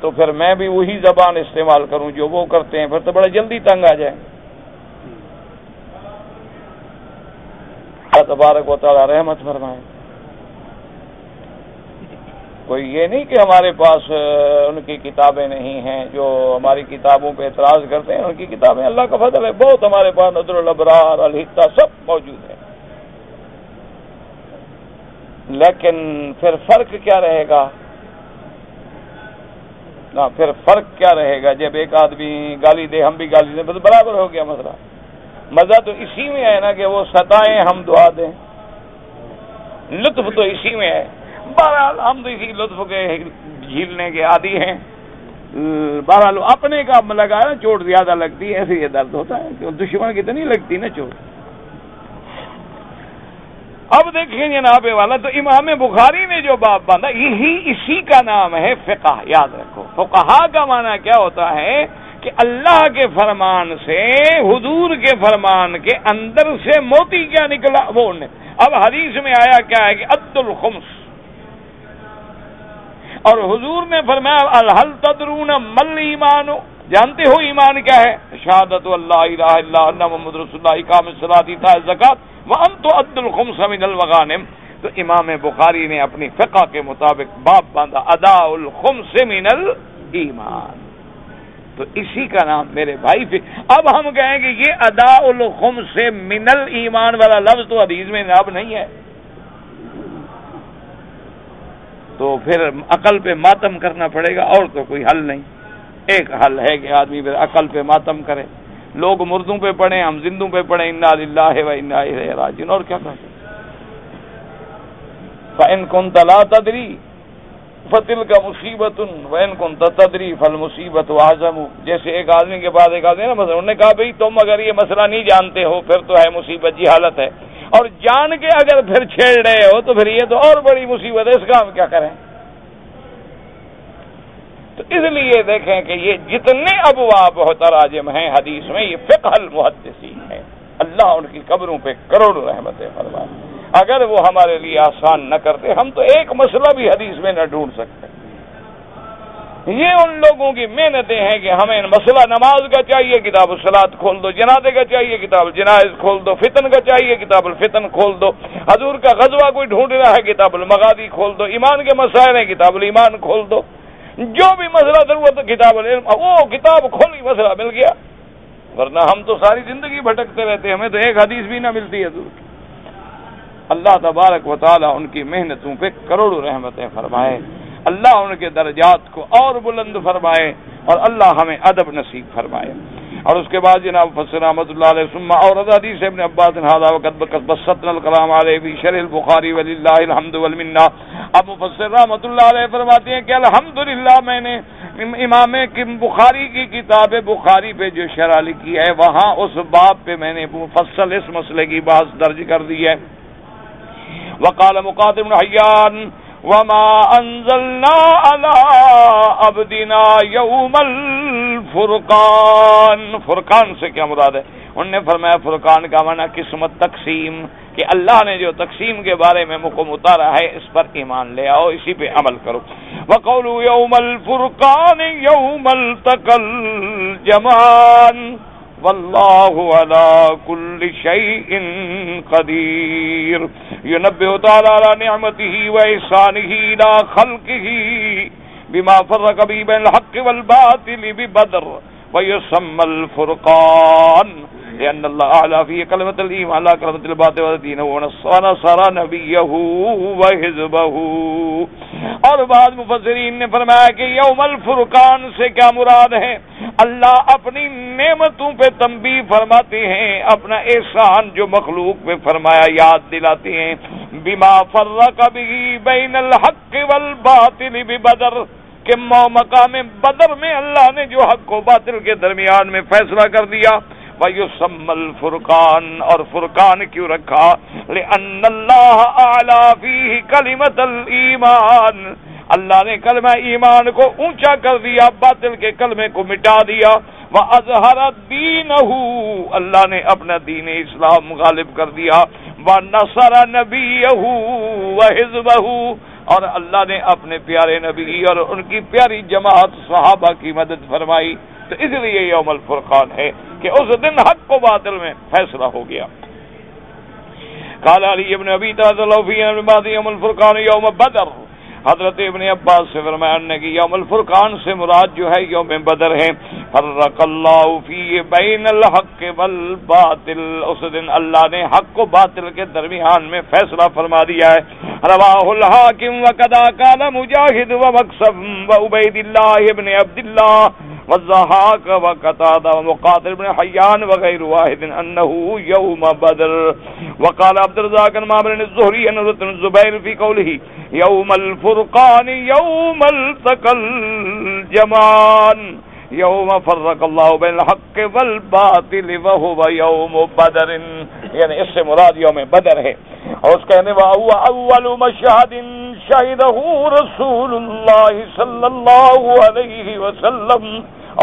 تو پھر میں بھی وہی زبان استعمال کروں جو وہ کرتے ہیں، پھر تو بڑا جلدی تنگ آ جائے۔ اللہ تبارک و تعالی رحمت فرمائے۔ کوئی یہ نہیں کہ ہمارے پاس ان کی کتابیں نہیں ہیں، جو ہماری کتابوں پہ اعتراض کرتے ہیں، ان کی کتابیں اللہ کا فضل ہے بہت، ہمارے پاس نظر الابرار، الحتہ سب موجود ہے۔ لیکن پھر فرق کیا رہے گا؟ نا پھر فرق کیا رہے گا جب ایک آدمی گالی دے ہم بھی گالی دیں، بس برابر ہو گیا مسئلہ۔ مزہ تو اسی میں ہے نا کہ وہ ستائیں ہم دعا دیں، لطف تو اسی میں ہے۔ بہرحال ہم تو اسی لطف کے جھیلنے کے عادی ہیں۔ بہرحال اپنے کا لگایا نا چوٹ زیادہ لگتی ہے، ایسے یہ درد ہوتا ہے کہ دشمن کی تو نہیں لگتی نا چوٹ۔ اب دیکھیں جناب والا، تو امام بخاری نے جو باب باندھا یہی اسی کا نام ہے فقہ۔ یاد رکھو فقہا کا معنی کیا ہوتا ہے کہ اللہ کے فرمان سے، حضور کے فرمان کے اندر سے موتی کیا نکلا وہ نے۔ اب حدیث میں آیا کیا ہے کہ عد الخمس، اور حضور نے فرمایا الحل تدرون مل ایمان، جانتے ہو ایمان کیا ہے؟ شہادت اللہ الہ الا اللہ محمد رسول اللہ، اقام الصلاۃ، ایتاء الزکوٰۃ، وان تؤد الخمس من المغانم۔ تو امام بخاری نے اپنی فقہ کے مطابق باب باندھا اداء الخمس من الایمان۔ تو اسی کا نام میرے بھائی اب ہم کہیں کہ یہ اداء الخمس من الایمان والا لفظ تو حدیث میں اب نہیں ہے، تو پھر عقل پہ ماتم کرنا پڑے گا، اور تو کوئی حل نہیں۔ ایک حل ہے کہ آدمی پھر عقل پہ ماتم کرے، لوگ مردوں پہ پڑھیں، ہم زندوں پہ پڑھیں، انا للہ و انا الیہ راجعون، اور کیا کریں۔ فَإِن كُنتَ لَا تَدْرِي فَتِلْكَ مُصِيبَةٌ وَإِن كُنتَ تَدْرِي فَالْمُصِيبَةُ أَعْظَمُ۔ جیسے ایک آدمی کے بعد ایک آدمی نا مثلا انہوں نے کہا بھئی تم اگر یہ مسئلہ نہیں جانتے ہو پھر تو ہے مصیبت، جہالت ہے، اور جان کے اگر پھر چھیڑ رہے ہو تو پھر یہ تو اور بڑی مصیبت ہے، اس کا ہم کیا کریں؟ تو اس لیے دیکھیں کہ یہ جتنے ابواب و تراجم ہیں حدیث میں، یہ فقہ المحدثین ہے، اللہ ان کی قبروں پہ کروڑوں رحمتیں فرمائے۔ اگر وہ ہمارے لیے آسان نہ کرتے ہم تو ایک مسئلہ بھی حدیث میں نہ ڈھونڈ سکتے۔ یہ ان لوگوں کی محنتیں ہیں کہ ہمیں مسئلہ نماز کا چاہیے، کتاب الصلاۃ کھول دو، جنازے کا چاہیے، کتاب الجنائز کھول دو، فتن کا چاہیے، کتاب الفتن کھول دو، حضور کا غزوہ کوئی ڈھونڈ رہا ہے، کتاب المغازی کھول دو، ایمان کے مسائل ہیں، کتاب الایمان کھول دو، جو بھی مسئلہ ضرورت ہے کتاب العلم، وہ کتاب کھولی مسئلہ مل گیا، ورنہ ہم تو ساری زندگی بھٹکتے رہتے، ہمیں تو ایک حدیث بھی نہ ملتی ہے حضور کی۔ اللہ تبارک و تعالی ان کی محنتوں پہ کروڑوں رحمتیں فرمائے، اللہ ان کے درجات کو اور بلند فرمائے، اور اللہ ہمیں ادب نصیب فرمائے۔ اور اس کے بعد جناب مفسر رحمۃ اللہ علیہ ثم اور حدیث ابن عباس ھذا وقد بسطنا الکلام علیہ فی شرح البخاری وللہ الحمد والمنہ۔ اب مفسر رحمۃ اللہ علیہ فرماتے ہیں کہ الحمدللہ میں نے امام بخاری کی کتاب بخاری پہ جو شرح لکھی ہے وہاں اس باب پہ میں نے مفصل اس مسئلے کی بحث درج کر دی ہے۔ وقال مقاتل بن حیان وما انزلنا على عبدنا يوم الفرقان۔ فرقان سے کیا مراد ہے؟ انہوں نے فرمایا فرقان کا معنی قسمت، تقسیم، کہ اللہ نے جو تقسیم کے بارے میں حکم اتارا ہے اس پر ایمان لے آؤ، اسی پہ عمل کرو۔ وقولوا يوم الفرقان يوم التقى الجمعان واللہ علی کل شیء قدیر ینبہ تعالی علی نعمتہ و احسانہ الی خلقہ بما فرق به بین الحق والباطل ببدر ویسمى الفرقان لأن اللہ اعلی فیہ کلمۃ الایمان علی کلمۃ الباطل ودینہ ونصر نبیہ وحزبہ۔ اور بعض مفسرین نے فرمایا کہ یوم الفرقان سے کیا مراد ہے؟ اللہ اپنی نعمتوں پہ تنبیہ فرماتے ہیں، اپنا احسان جو مخلوق پہ فرمایا یاد دلاتے ہیں، بما فرق به بین الحق والباطل ببدر، کہ مقام بدر میں اللہ نے جو حق و باطل کے درمیان میں فیصلہ کر دیا۔ وَيُسَمَّى الْفُرْقَانَ، اور فرقان کیوں رکھا؟ لِأَنَّ اللَّهَ أَعْلَى فِيهِ كَلِمَةَ الْإِيمَانِ، اللہ نے کلمہ ایمان کو اونچا کر دیا، باطل کے کلمے کو مٹا دیا۔ وَأَظْهَرَ دِينَهُ، اللہ نے اپنا دین اسلام غالب کر دیا۔ وَنَصَرَ نَبِيَّهُ وَحِزْبَهُ، اور اللہ نے اپنے پیارے نبی اور ان کی پیاری جماعت صحابہ کی مدد فرمائی۔ تو اس لیے یوم الفرقان ہے کہ اس دن حق و باطل میں فیصلہ ہو گیا۔ قال علی ابن ابی طالب فی یوم الفرقان یوم بدر، حضرت ابن عباس سے فرمایا کہ یوم الفرقان سے مراد جو ہے یوم بدر ہے۔ فرق اللہ فی بین الحق والباطل، اس دن اللہ نے حق و باطل کے درمیان میں فیصلہ فرما دیا ہے۔ رواہ الحاکم وقدا قال مجاہد ومقسم وعبید اللہ ابن عبداللہ والضحاک وقتادہ ومقاتل بن حیان وغیر واحد انہ یوم بدر۔ وقال عبد الرزاق عن معمر الزہری عن عروۃ بن الزبیر فی قولہ یوم الفرقان یوم التقى الجمعان یوم فرق اللہ بین الحق والباطل وہو یوم بدر، یعنی اس سے مراد یوم بدر ہے۔ اور اس کہنے وہو اول مشہد شہدہ رسول اللہ صلی اللہ علیہ وسلم،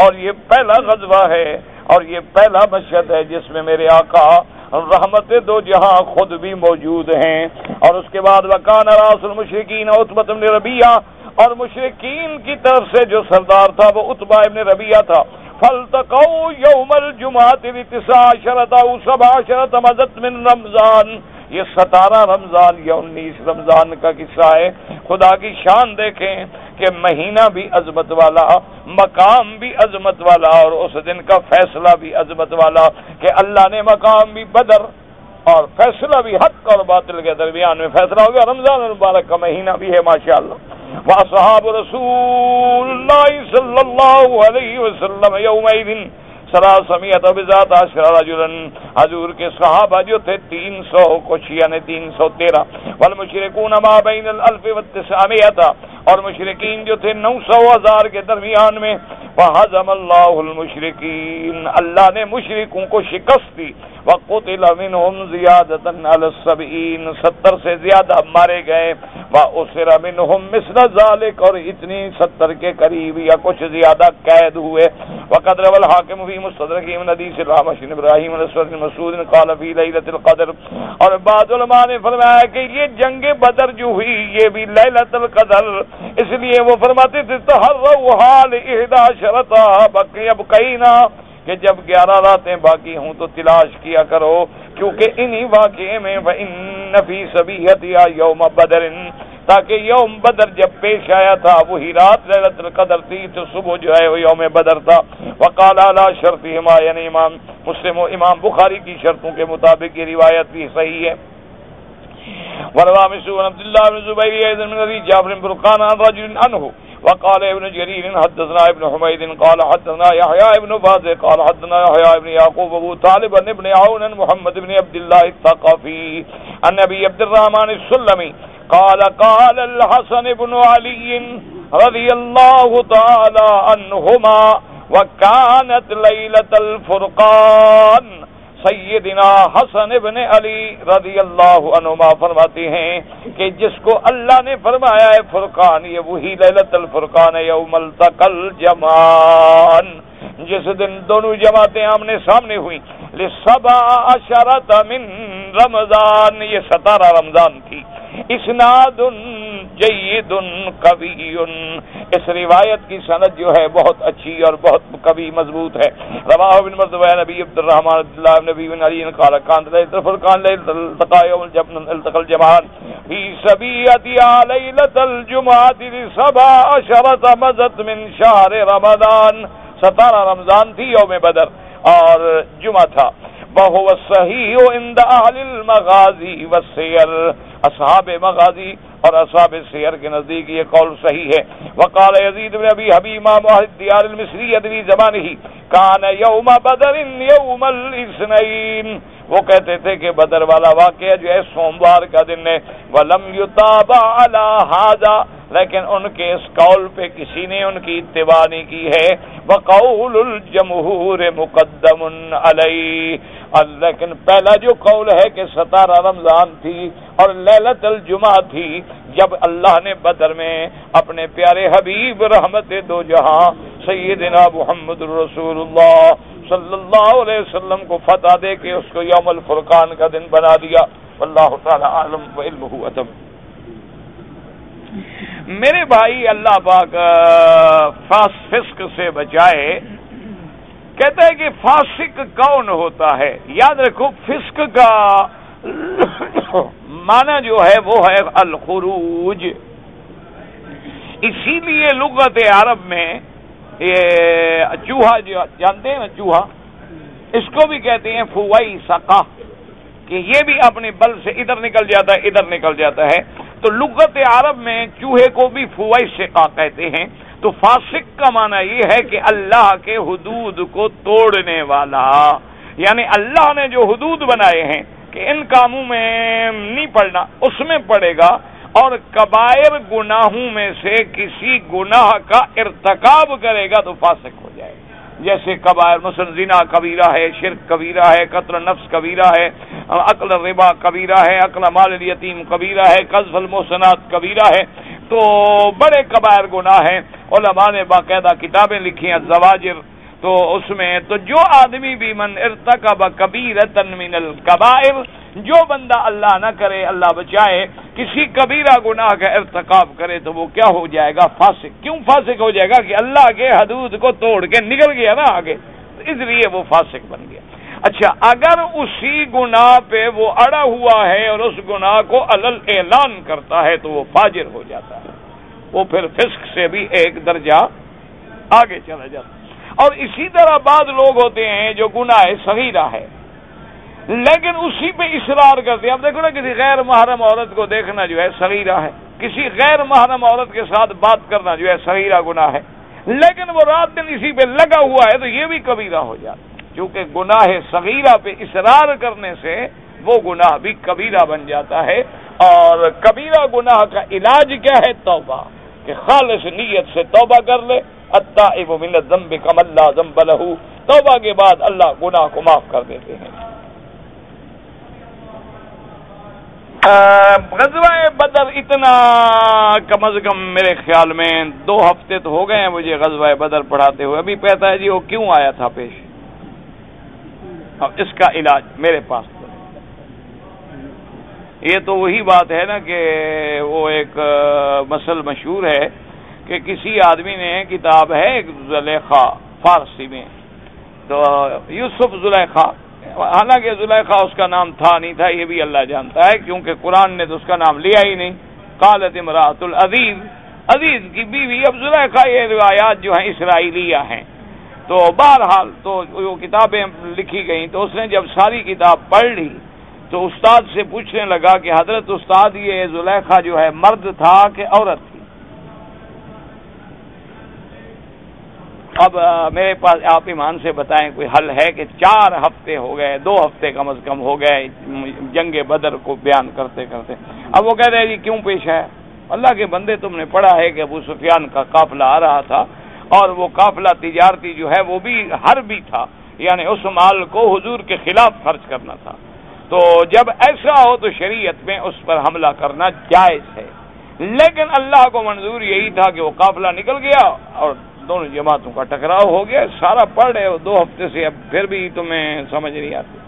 اور یہ پہلا غزوہ ہے اور یہ پہلا مشہد ہے جس میں میرے آقا رحمت دو جہاں خود بھی موجود ہیں۔ اور اس کے بعد وکان راس المشرکین عتبہ بن ربیعہ، اور مشرکین کی طرف سے جو سردار تھا وہ عتبہ ابن ربیعہ تھا۔ فالتقوا یوم الجمعۃ ب19 او 17 مضت من رمضان، یہ 17 رمضان یا 19 رمضان کا قصہ ہے. خدا کی شان دیکھیں کہ مہینہ بھی عظمت والا، مقام بھی عظمت والا، اور اس دن کا فیصلہ بھی عظمت والا کہ اللہ نے مقام بھی بدر اور فیصلہ بھی حق اور باطل کے درمیان میں فیصلہ ہو گیا. رمضان المبارک کا مہینہ بھی ہے ماشاءاللہ. واصحاب رسول اللہ صلی اللہ علیہ وسلم یومئذ 313 رجلا، حضور کے صحابہ جو تھے 300 کچھ یعنی 313. والمشرکون ما بین 1000 و 900، اور مشرکین جو تھے 900,000 کے درمیان میں. فہزم اللہ المشرکین، اللہ نے مشرکوں کو شکست دی. وقتل منہم زیادۃ علی 70، 70 سے زیادہ مارے گئے. واسر منہم مثل ذلک، اور اتنی 70 کے قریب یا کچھ زیادہ قید ہوئے. وقد روى الحاکم فی مستدرک من حدیث الأعمش بن ابراہیم عن اسود بن مسعود قال فی لیلۃ القدر. اور بعض علماء نے فرمایا کہ یہ جنگ بدر جو ہوئی یہ بھی لیلۃ القدر، اس لیے وہ فرماتے تھے تحروا ل11 بقینا، کہ جب 11 راتیں باقی ہوں تو تلاش کیا کرو، کیونکہ انہی واقعے میں وَإِنَّ فِي صَبِيحَتِهَا يَوْمَ بَدْرٍ، تاکہ یوم بدر جب پیش آیا تھا وہی رات لیلۃ القدر تھی تو صبح جو ہے وہ یوم بدر تھا. وقال علی شرطہما، یعنی امام مسلم و امام بخاری کی شرطوں کے مطابق یہ روایت بھی صحیح ہے. وروى مسعود عبد الله بن زبير ايضا من ابي جابر بن برقان عن رجل عنه. وقال ابن جرير حدثنا ابن حميد قال حدثنا يحيى ابن باز قال حدثنا يحيى ابن يعقوب ابو طالب ابن عون محمد بن عبد الله الثقفي عن ابي عبد الرحمن السلمي قال قال الحسن بن علي رضي الله تعالى عنهما وكانت ليلة الفرقان. سیدنا حسن ابن علی رضی اللہ عنہما فرماتے ہیں کہ جس کو اللہ نے فرمایا ہے فرقان، یہ وہی لیلۃ الفرقان ہے، یوم التقى الجمعان، جس دن دونوں جماعتیں آمنے سامنے ہوئی. ل17 من رمضان، یہ 17 رمضان تھی. اسناد جید قوی، اس روایت کی سند جو ہے بہت اچھی اور بہت قوی مضبوط ہے. رواہ ابن مردویہ نبی عبد الرحمن عبد اللہ نبی بن علی قال كان ليلة الفرقان ليلة التقى يوم التقى الجمعان في سبيعتها ليلة الجمعة ل17 مضت من شهر رمضان. 17 رمضان تھی یوم بدر اور جمعہ تھا. وهو الصحيح عند اهل المغازي والسير، اصحاب مغازی اور اصحاب سیر کے نزدیک یہ قول صحیح ہے. وقال یزید بن ابی حبیب امام اہل الدیار المصری فی زمانہ کان یوم بدر یوم الاثنین، وہ کہتے تھے کہ بدر والا واقعہ جو ہے سوموار کا دن ہے. ولم یتابع علی ھذا، لیکن ان کے اس قول پہ کسی نے ان کی اتباع نہیں کی ہے. وقول الجمہور مقدم علیہ، لیکن پہلا جو قول ہے کہ 17 رمضان تھی اور لیلۃ الجمعہ تھی جب اللہ نے بدر میں اپنے پیارے حبیب رحمت دو جہاں سیدنا محمد رسول اللہ صلی اللہ علیہ وسلم کو فتح دے کے اس کو یوم الفرقان کا دن بنا دیا. واللہ تعالی عالم وعلمہ اتم. میرے بھائی اللہ پاک فسق سے بچائے. کہتا ہے کہ فاسق کون ہوتا ہے؟ یاد رکھو فسق کا معنی جو ہے وہ ہے الخروج. اسی لیے لغت عرب میں یہ چوہا جو جانتے ہیں نا، چوہا، اس کو بھی کہتے ہیں فویسقہ، کہ یہ بھی اپنے بل سے ادھر نکل جاتا ہے ادھر نکل جاتا ہے. تو لغت عرب میں چوہے کو بھی فویسقہ کہتے ہیں. تو فاسق کا معنی یہ ہے کہ اللہ کے حدود کو توڑنے والا، یعنی اللہ نے جو حدود بنائے ہیں کہ ان کاموں میں نہیں پڑنا اس میں پڑے گا، اور کبائر گناہوں میں سے کسی گناہ کا ارتکاب کرے گا تو فاسق ہو جائے. جیسے کبائر مثلا زنا کبیرہ ہے، شرک کبیرہ ہے، قتل نفس کبیرہ ہے، اکل الربا کبیرہ ہے، اکل مال الیتیم کبیرہ ہے، قذف المحصنات کبیرہ ہے. تو بڑے کبائر گناہ ہیں. علماء نے باقاعدہ کتابیں لکھی ہیں زواجر، تو اس میں تو جو آدمی بھی من ارتکب کبیرۃ من الکبائر، جو بندہ اللہ نہ کرے اللہ بچائے کسی کبیرہ گناہ کا ارتکاب کرے تو وہ کیا ہو جائے گا؟ فاسق. کیوں فاسق ہو جائے گا؟ کہ اللہ کے حدود کو توڑ کے نکل گیا نا آگے، تو اس لیے وہ فاسق بن گیا. اچھا، اگر اسی گناہ پہ وہ اڑا ہوا ہے اور اس گناہ کو علل اعلان کرتا ہے تو وہ فاجر ہو جاتا ہے، وہ پھر فسق سے بھی ایک درجہ آگے چلا جاتا ہے۔ اور اسی طرح بعض لوگ ہوتے ہیں جو گناہ صغیرہ ہے لیکن اسی پہ اصرار کرتے ہیں۔ اب دیکھو نا، کسی غیر محرم عورت کو دیکھنا جو ہے صغیرہ ہے، کسی غیر محرم عورت کے ساتھ بات کرنا جو ہے صغیرہ گناہ ہے، لیکن وہ رات دن اسی پہ لگا ہوا ہے تو یہ بھی کبیرہ ہو جاتا ہے۔ کیونکہ گناہ صغیرہ پہ اصرار کرنے سے وہ گناہ بھی کبیرہ بن جاتا ہے۔ اور کبیرہ گناہ کا علاج کیا ہے؟ توبہ، کہ خالص نیت سے توبہ کر لے۔ التائب من الذنب کمن لا ذنب لہ، توبہ کے بعد اللہ گناہ کو معاف کر دیتے ہیں۔ غزوہ بدر اتنا کم از کم میرے خیال میں 2 ہفتے تو ہو گئے ہیں مجھے غزوہ بدر پڑھاتے ہوئے۔ ابھی کہتا ہے جی وہ کیوں آیا تھا پیش، اب اس کا علاج میرے پاس تو یہ تو وہی بات ہے نا کہ وہ ایک مسئلہ مشہور ہے کہ کسی آدمی نے کتاب ہے ایک زلیخا فارسی میں، تو یوسف زلیخا، حالانکہ زلیخا اس کا نام تھا نہیں تھا یہ بھی اللہ جانتا ہے، کیونکہ قرآن نے تو اس کا نام لیا ہی نہیں۔ قالت امرأۃ العزیز، عزیز کی بیوی۔ اب زلیخا یہ روایات جو ہیں اسرائیلیہ ہیں، تو بہرحال تو وہ کتابیں لکھی گئیں، تو اس نے جب ساری کتاب پڑھ لی تو استاد سے پوچھنے لگا کہ حضرت استاد یہ زلیخا جو ہے مرد تھا کہ عورت تھی؟ اب میرے پاس آپ ایمان سے بتائیں کوئی حل ہے کہ 4 ہفتے ہو گئے، 2 ہفتے کم از کم ہو گئے جنگ بدر کو بیان کرتے کرتے۔ اب وہ کہہ رہے ہیں جی کیوں پیش ہے؟ اللہ کے بندے تم نے پڑھا ہے کہ ابو سفیان کا قافلہ آ رہا تھا اور وہ قافلہ تجارتی جو ہے وہ بھی حربی تھا، یعنی اس مال کو حضور کے خلاف خرچ کرنا تھا، تو جب ایسا ہو تو شریعت میں اس پر حملہ کرنا جائز ہے، لیکن اللہ کو منظور یہی تھا کہ وہ قافلہ نکل گیا اور دونوں جماعتوں کا ٹکراؤ ہو گیا۔ سارا پڑھ رہے ہو 2 ہفتے سے، اب پھر بھی تمہیں سمجھ نہیں آتی۔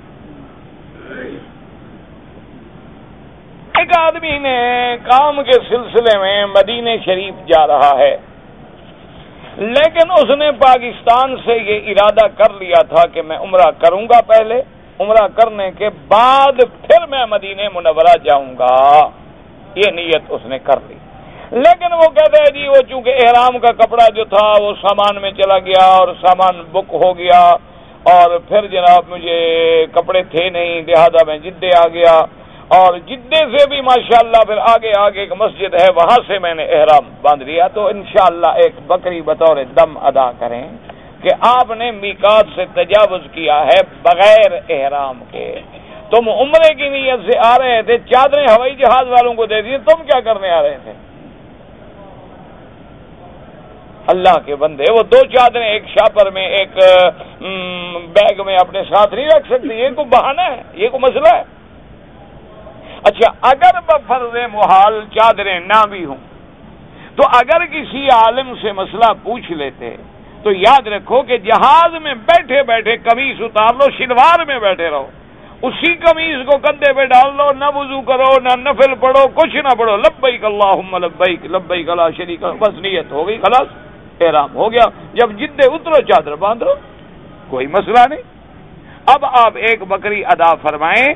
ایک آدمی نے کام کے سلسلے میں مدینہ شریف جا رہا ہے، لیکن اس نے پاکستان سے یہ ارادہ کر لیا تھا کہ میں عمرہ کروں گا، پہلے عمرہ کرنے کے بعد پھر میں مدینہ منورہ جاؤں گا، یہ نیت اس نے کر لی۔ لیکن وہ کہتا ہے جی وہ چونکہ احرام کا کپڑا جو تھا وہ سامان میں چلا گیا اور سامان بک ہو گیا، اور پھر جناب مجھے کپڑے تھے نہیں، لہذا میں جدے آ گیا، اور جدے سے بھی ماشاءاللہ پھر آگے ایک مسجد ہے وہاں سے میں نے احرام باندھ لیا، تو انشاءاللہ ایک بکری بطور دم ادا کریں کہ آپ نے میقات سے تجاوز کیا ہے بغیر احرام کے۔ تم عمرے کی نیت سے آ رہے تھے، چادریں ہوائی جہاز والوں کو دے دی، تم کیا کرنے آ رہے تھے؟ اللہ کے بندے، وہ 2 چادریں ایک شاپر میں ایک بیگ میں اپنے ساتھ نہیں رکھ سکتے، یہ کوئی بہانہ ہے؟ یہ کوئی مسئلہ ہے؟ اچھا، اگر بفرض محال چادریں نہ بھی ہوں تو اگر کسی عالم سے مسئلہ پوچھ لیتے تو یاد رکھو کہ جہاز میں بیٹھے بیٹھے قمیص اتار لو، شلوار میں بیٹھے رہو، اسی قمیص کو کندھے پہ ڈال لو، نہ وضو کرو نہ نفل پڑھو، کچھ نہ پڑھو، لبیک اللہم لبیک لبیک لا شریک لک، بس نیت ہو گئی، خلاص احرام ہو گیا، جب جدے اترو چادر باندھ لو، کوئی مسئلہ نہیں۔ اب آپ ایک بکری ادا فرمائیں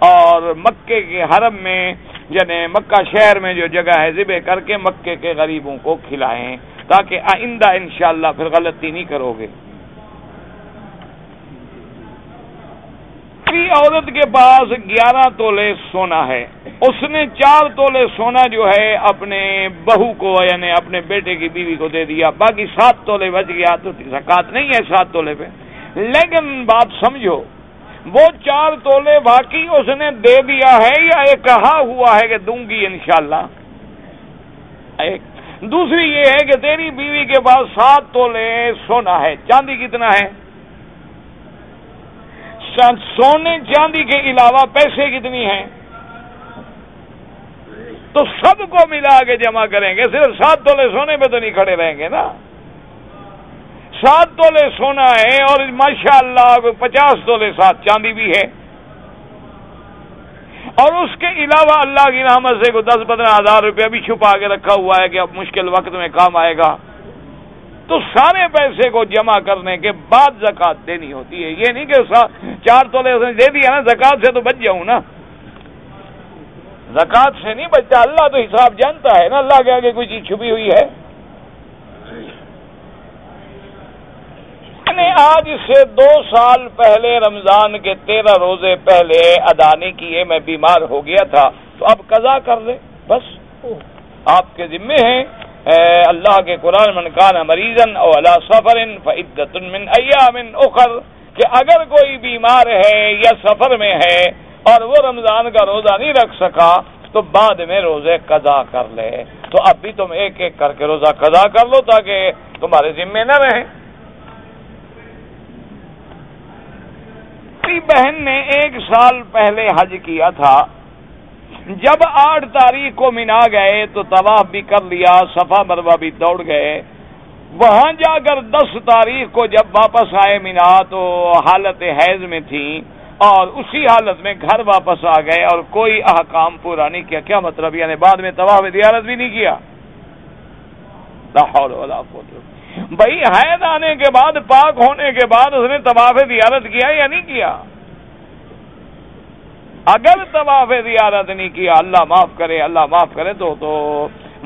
اور مکے کے حرم میں یعنی مکہ شہر میں جو جگہ ہے ذبح کر کے مکے کے غریبوں کو کھلائیں، تاکہ آئندہ انشاءاللہ پھر غلطی نہیں کرو گے۔ عورت کے پاس 11 تولے سونا ہے، اس نے 4 تولے سونا جو ہے اپنے بہو کو یعنی اپنے بیٹے کی بیوی کو دے دیا، باقی 7 تولے بچ گیا، تو زکوٰۃ نہیں ہے 7 تولے پہ۔ لیکن بات سمجھو، وہ 4 تولے باقی اس نے دے دیا ہے یا یہ کہا ہوا ہے کہ دوں گی انشاءاللہ؟ ایک دوسری یہ ہے کہ تیری بیوی کے پاس 7 تولے سونا ہے، چاندی کتنا ہے؟ سونے چاندی کے علاوہ پیسے کتنی ہیں؟ تو سب کو ملا کے جمع کریں گے، صرف 7 تولے سونے پہ تو نہیں کھڑے رہیں گے نا۔ 7 تولے سونا ہے اور ماشاءاللہ 50 تولے 7 چاندی بھی ہے، اور اس کے علاوہ اللہ کی رحمت سے 10-15 ہزار روپیہ بھی چھپا کے رکھا ہوا ہے کہ اب مشکل وقت میں کام آئے گا۔ تو سارے پیسے کو جمع کرنے کے بعد زکوٰۃ دینی ہوتی ہے. یہ نہیں کہ 4 تولے اس نے دے دیا نا زکوٰۃ سے تو بچ جاؤں نا. زکوٰۃ سے نہیں بچتا. اللہ تو حساب جانتا ہے نا. اللہ کے آگے کوئی چیز چھپی ہوئی ہے؟ آج سے 2 سال پہلے رمضان کے 13 روزے پہلے ادا نہیں کیے، میں بیمار ہو گیا تھا، تو اب قضا کر لے، بس آپ کے ذمے ہیں. اللہ کے قرآن من کان مریضا او علی سفر فعدۃ من ایام اخر، کہ اگر کوئی بیمار ہے یا سفر میں ہے اور وہ رمضان کا روزہ نہیں رکھ سکا تو بعد میں روزے قضا کر لے. تو اب بھی تم ایک ایک کر کے روزہ قضا کر لو تاکہ تمہارے ذمے نہ رہیں. بہن نے 1 سال پہلے حج کیا تھا. جب 8 تاریخ کو مینا گئے تو طواف بھی کر لیا، صفا مروہ بھی دوڑ گئے. وہاں جا کر 10 تاریخ کو جب واپس آئے مینا تو حالت حیض میں تھی اور اسی حالت میں گھر واپس آ گئے اور کوئی احکام پورا نہیں کیا. کیا مطلب؟ یعنی بعد میں طواف زیارت بھی نہیں کیا. لا حول ولا قوت. بھائی حیض آنے کے بعد، پاک ہونے کے بعد اس نے طواف زیارت کیا یا نہیں کیا؟ اگر طواف زیارت نہیں کیا، اللہ معاف کرے، اللہ معاف کرے، تو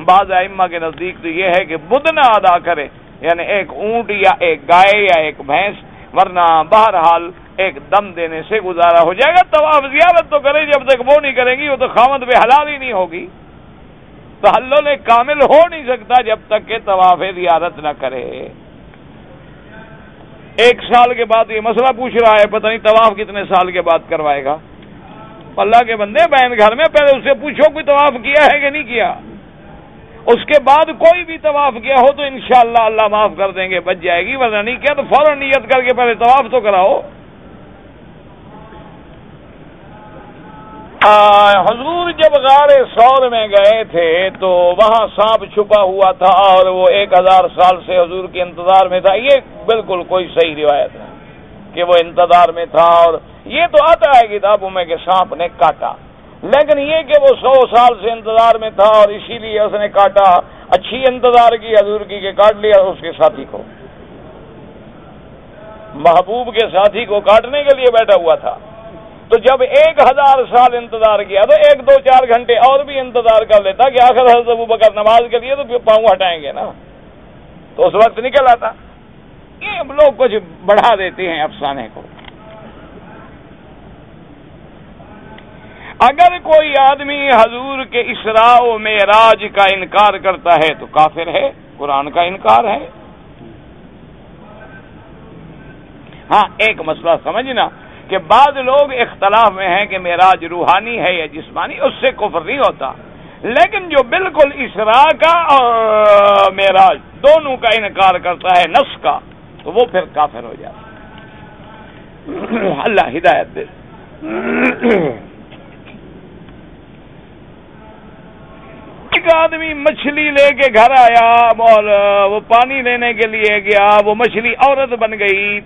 بعض ائمہ کے نزدیک تو یہ ہے کہ بدنہ ادا کرے، یعنی ایک اونٹ یا ایک گائے یا ایک بھینس، ورنہ بہرحال ایک دم دینے سے گزارا ہو جائے گا. طواف زیارت تو کرے، جب تک وہ نہیں کرے گی وہ تو خامد پہ حلال ہی نہیں ہوگی. تحلل کامل ہو نہیں سکتا جب تک کہ طواف زیارت نہ کرے. 1 سال کے بعد یہ مسئلہ پوچھ رہا ہے، پتہ نہیں طواف کتنے سال کے بعد کروائے گا. اللہ کے بندے، بہن گھر میں پہلے اس سے پوچھو کوئی طواف کیا ہے کہ نہیں کیا. اس کے بعد کوئی بھی طواف کیا ہو تو انشاءاللہ اللہ معاف کر دیں گے، بچ جائے گی. ورنہ نہیں کیا تو فوراً نیت کر کے پہلے طواف تو کراؤ. حضور جب غار ثور میں گئے تھے تو وہاں سانپ چھپا ہوا تھا اور وہ 1000 سال سے حضور کے انتظار میں تھا. یہ بالکل کوئی صحیح روایت ہے کہ وہ انتظار میں تھا، اور یہ تو آتا ہے کتابوں میں کہ سانپ نے کاٹا، لیکن یہ کہ وہ 100 سال سے انتظار میں تھا اور اسی لیے اس نے کاٹا. اچھی انتظار کی حضور کی کہ کاٹ لیا اس کے ساتھی کو، محبوب کے ساتھی کو کاٹنے کے لیے بیٹھا ہوا تھا. تو جب 1000 سال انتظار کیا تو 1 2 4 گھنٹے اور بھی انتظار کر لیتا کہ آخر حضرت ابوبکر نماز کے لیے تو پھر پاؤں ہٹائیں گے نا، تو اس وقت نکل آتا. یہ لوگ کچھ بڑھا دیتے ہیں افسانے کو. اگر کوئی آدمی حضور کے اسراء و معراج کا انکار کرتا ہے تو کافر ہے، قرآن کا انکار ہے. ہاں ایک مسئلہ سمجھنا کہ بعض لوگ اختلاف میں ہیں کہ معراج روحانی ہے یا جسمانی، اس سے کفر نہیں ہوتا. لیکن جو بالکل اسراء کا اور معراج دونوں کا انکار کرتا ہے نص کا، تو وہ پھر کافر ہو جاتا. اللہ ہدایت دے. ایک آدمی مچھلی لے کے گھر آیا اور وہ پانی لینے کے لیے گیا، وہ مچھلی عورت بن گئی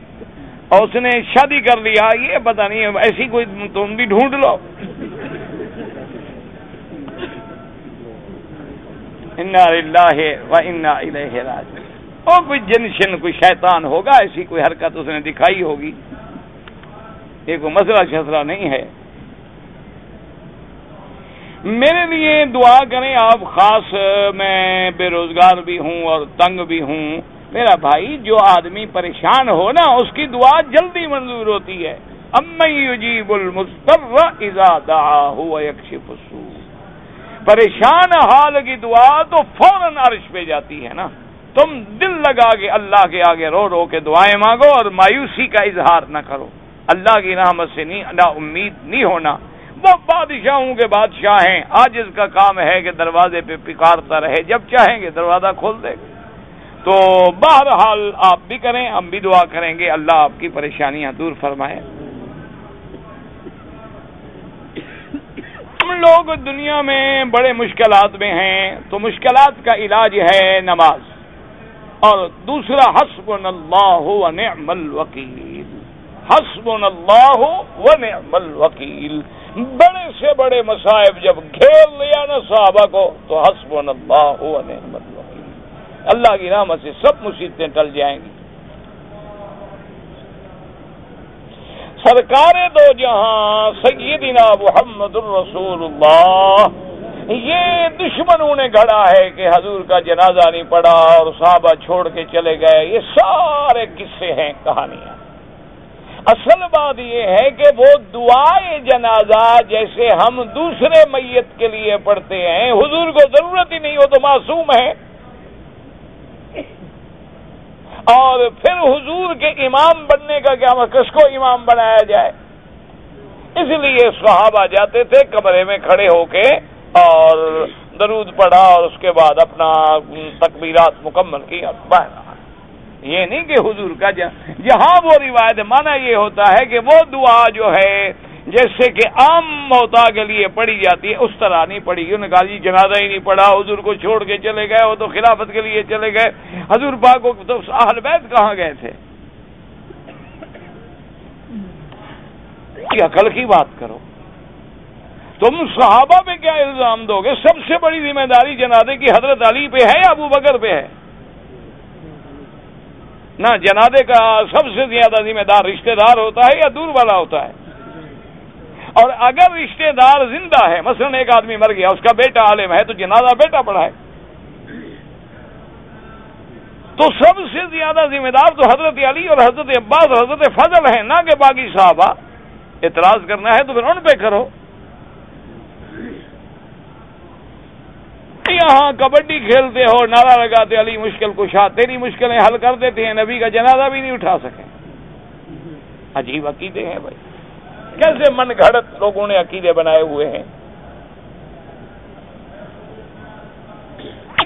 اور اس نے شادی کر لیا. یہ پتہ نہیں ایسی کوئی تم بھی ڈھونڈ لو. انا للہ و انا الیہ راجعون. اور کوئی جن کوئی شیطان ہوگا، ایسی کوئی حرکت اس نے دکھائی ہوگی. یہ کوئی مسئلہ شسرا نہیں ہے. میرے لیے دعا کریں آپ خاص. میں بے روزگار بھی ہوں اور تنگ بھی ہوں. میرا بھائی جو آدمی پریشان ہو نا اس کی دعا جلدی منظور ہوتی ہے. امن یجیب المضطر اذا دعاہ ویکشف السوء. پریشان حال کی دعا تو فوراً عرش پہ جاتی ہے نا. تم دل لگا کے اللہ کے آگے رو رو کے دعائیں مانگو اور مایوسی کا اظہار نہ کرو. اللہ کی رحمت سے نہیں نا امید نہیں ہونا. وہ بادشاہوں کے بادشاہ ہیں، عاجز کا کام ہے کہ دروازے پہ پکارتا رہے، جب چاہیں گے دروازہ کھول دے گا. تو بہرحال آپ بھی کریں، ہم بھی دعا کریں گے اللہ آپ کی پریشانیاں دور فرمائے. ہم لوگ دنیا میں بڑے مشکلات میں ہیں، تو مشکلات کا علاج ہے نماز، اور دوسرا حسبنا اللہ و نعم الوکیل. حسبنا اللہ و نعم الوکیل. بڑے سے بڑے مصائب جب گھیر لیا نا صحابہ کو تو حسبنا اللہ و نعم الوکیل. اللہ کی رحمت سے سب مصیبتیں ٹل جائیں گی۔ سرکار دو جہاں سیدنا محمد الرسول اللہ، یہ دشمنوں نے گھڑا ہے کہ حضور کا جنازہ نہیں پڑا اور صحابہ چھوڑ کے چلے گئے، یہ سارے قصے ہیں، کہانیاں۔ اصل بات یہ ہے کہ وہ دعائے جنازہ جیسے ہم دوسرے میت کے لیے پڑھتے ہیں، حضور کو ضرورت ہی نہیں، وہ تو معصوم ہے، اور پھر حضور کے امام بننے کا کیا کس کو امام بنایا جائے؟ اس لیے صحابہ جاتے تھے کمرے میں کھڑے ہو کے اور درود پڑھا اور اس کے بعد اپنا تکبیرات مکمل کی اور باہر آ۔ یہ نہیں کہ حضور کا جہاں وہ روایت مانا یہ ہوتا ہے کہ وہ دعا جو ہے جیسے کہ عام موتا کے لیے پڑھی جاتی ہے اس طرح نہیں پڑھی۔ انہوں نے کہا جی جنازہ ہی نہیں پڑھا، حضور کو چھوڑ کے چلے گئے، وہ تو خلافت کے لیے چلے گئے، حضور پاک کو تو اہل بیت کہاں گئے تھے؟ عقل کی بات کرو، تم صحابہ پہ کیا الزام دو گے؟ سب سے بڑی ذمہ داری جنازے کی حضرت علی پہ ہے یا ابو بکر پہ ہے؟ نہ، جنازے کا سب سے زیادہ ذمہ دار رشتہ دار ہوتا ہے یا دور والا ہوتا ہے؟ اور اگر رشتہ دار زندہ ہے، مثلا ایک آدمی مر گیا، اس کا بیٹا عالم ہے تو جنازہ بیٹا پڑھائے، تو سب سے زیادہ ذمہ دار تو حضرت علی اور حضرت عباس اور حضرت فضل ہیں، نہ کہ باقی صحابہ۔ اعتراض کرنا ہے تو پھر ان پہ کرو۔ یہاں کبڈی کھیلتے ہو، نعرہ لگاتے علی مشکل کشا، تیری مشکلیں حل کر دیتے ہیں، نبی کا جنازہ بھی نہیں اٹھا سکے۔ عجیب عقیدے ہیں بھائی، کیسے من گھڑت لوگوں نے عقیدے بنائے ہوئے ہیں۔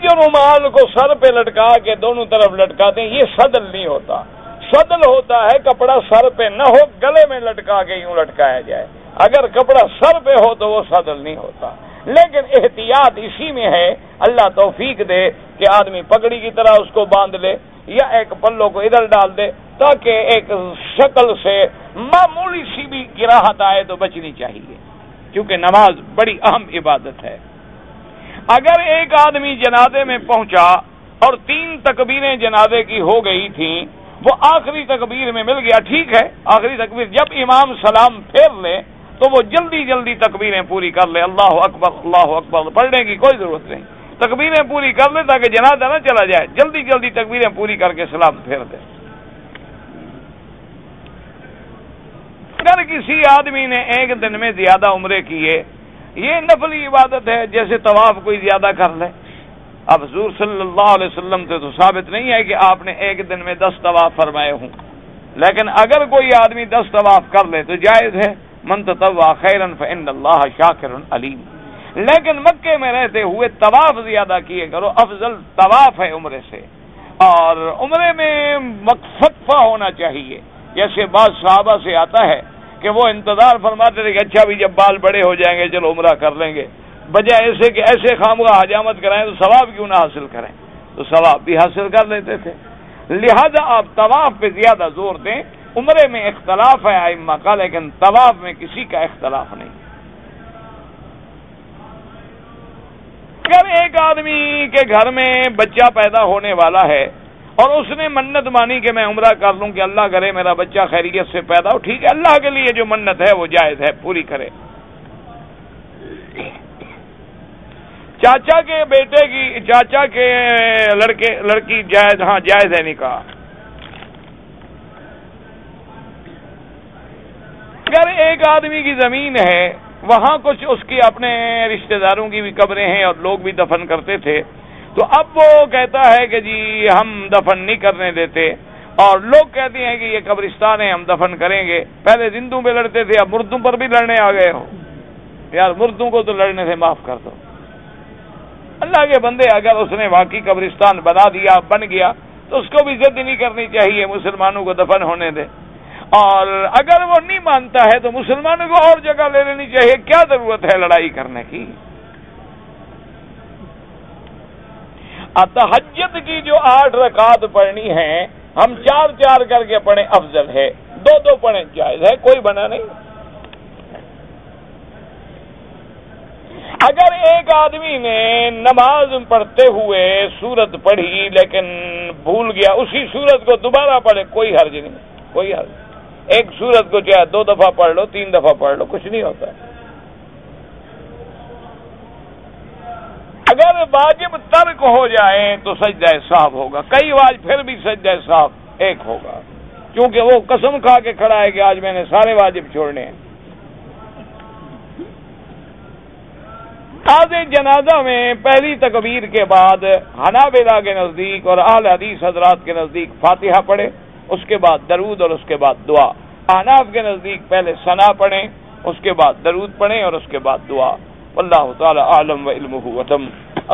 جو رومال کو سر پہ لٹکا کے دونوں طرف لٹکاتے ہیں، یہ صدل نہیں ہوتا۔ صدل ہوتا ہے کپڑا سر پہ نہ ہو، گلے میں لٹکا کے یوں لٹکایا جائے۔ اگر کپڑا سر پہ ہو تو وہ صدل نہیں ہوتا۔ لیکن احتیاط اسی میں ہے، اللہ توفیق دے کہ آدمی پگڑی کی طرح اس کو باندھ لے یا ایک پلوں کو ادھر ڈال دے تاکہ ایک شکل سے معمولی سی بھی گراہٹ آئے تو بچنی چاہیے، کیونکہ نماز بڑی اہم عبادت ہے۔ اگر ایک آدمی جنازے میں پہنچا اور 3 تکبیریں جنازے کی ہو گئی تھیں، وہ آخری تکبیر میں مل گیا، ٹھیک ہے، آخری تکبیر جب امام سلام پھیر لے تو وہ جلدی جلدی تکبیریں پوری کر لے، اللہ اکبر پڑھنے کی کوئی ضرورت نہیں، تکبیریں پوری کر لے تاکہ جنازہ نہ چلا جائے، جلدی جلدی تکبیریں پوری کر کے سلام پھیر دے۔ اگر کسی آدمی نے ایک دن میں زیادہ عمرے کیے، یہ نفلی عبادت ہے، جیسے طواف کوئی زیادہ کر لے۔ اب حضور صلی اللہ علیہ وسلم سے تو ثابت نہیں ہے کہ آپ نے ایک دن میں 10 طواف فرمائے ہوں، لیکن اگر کوئی آدمی 10 طواف کر لے تو جائز ہے، من تطوع خیرا فإن اللہ شاکر علیم۔ لیکن مکے میں رہتے ہوئے طواف زیادہ کیے کرو، افضل طواف ہے عمرے سے، اور عمرے میں وقفہ ہونا چاہیے۔ جیسے بعض صحابہ سے آتا ہے کہ وہ انتظار فرماتے تھے کہ اچھا بھی جب بال بڑے ہو جائیں گے چلو عمرہ کر لیں گے، بجائے ایسے کہ ایسے خامخواہ حجامت کرائیں تو ثواب کیوں نہ حاصل کریں، تو ثواب بھی حاصل کر لیتے تھے۔ لہذا آپ طواف پہ زیادہ زور دیں۔ عمرے میں اختلاف ہے ائمہ کا، لیکن طواف میں کسی کا اختلاف نہیں۔ اگر ایک آدمی کے گھر میں بچہ پیدا ہونے والا ہے اور اس نے منت مانی کہ میں عمرہ کر لوں کہ اللہ کرے میرا بچہ خیریت سے پیدا ہو، ٹھیک ہے، اللہ کے لیے جو منت ہے وہ جائز ہے، پوری کرے۔ چاچا کے بیٹے کی، چاچا کے لڑکی جائز، ہاں جائز ہے نکاح۔ اگر ایک آدمی کی زمین ہے، وہاں کچھ اس کی اپنے رشتہ داروں کی بھی قبریں ہیں اور لوگ بھی دفن کرتے تھے، تو اب وہ کہتا ہے کہ جی ہم دفن نہیں کرنے دیتے، اور لوگ کہتے ہیں کہ یہ قبرستان ہے ہم دفن کریں گے۔ پہلے زندوں پہ لڑتے تھے، اب مردوں پر بھی لڑنے آ گئے ہو، یار مردوں کو تو لڑنے سے معاف کر دو۔ اللہ کے بندے، اگر اس نے واقعی قبرستان بنا دیا، بن گیا، تو اس کو بھی ضد نہیں کرنی چاہیے، مسلمانوں کو دفن ہونے دے۔ اور اگر وہ نہیں مانتا ہے تو مسلمانوں کو اور جگہ لے لینی چاہیے، کیا ضرورت ہے لڑائی کرنے کی۔ تہجد کی جو 8 رکعات پڑھنی ہیں، ہم 4 کر کے پڑھیں افضل ہے، 2 پڑھیں جائز ہے، کوئی بنا نہیں۔ اگر ایک آدمی نے نماز پڑھتے ہوئے سورت پڑھی لیکن بھول گیا، اسی سورت کو دوبارہ پڑھے، کوئی حرج نہیں، کوئی حرج نہیں۔ ایک سورت کو چاہے 2 دفعہ پڑھ لو، 3 دفعہ پڑھ لو، کچھ نہیں ہوتا۔ اگر واجب ترک ہو جائے تو سجدہ سہو ہوگا، کئی بار پھر بھی سجدہ سہو ایک ہوگا، کیونکہ وہ قسم کھا کے کھڑا ہے کہ آج میں نے سارے واجب چھوڑنے ہیں۔ نماز جنازہ میں پہلی تکبیر کے بعد حنابلہ کے نزدیک اور اہل حدیث حضرات کے نزدیک فاتحہ پڑھے، اس کے بعد درود اور اس کے بعد دعا۔ احناف کے نزدیک پہلے ثنا پڑھیں، اس کے بعد درود پڑھیں اور اس کے بعد دعا۔ واللہ تعالی اعلم وعلمہ وتم۔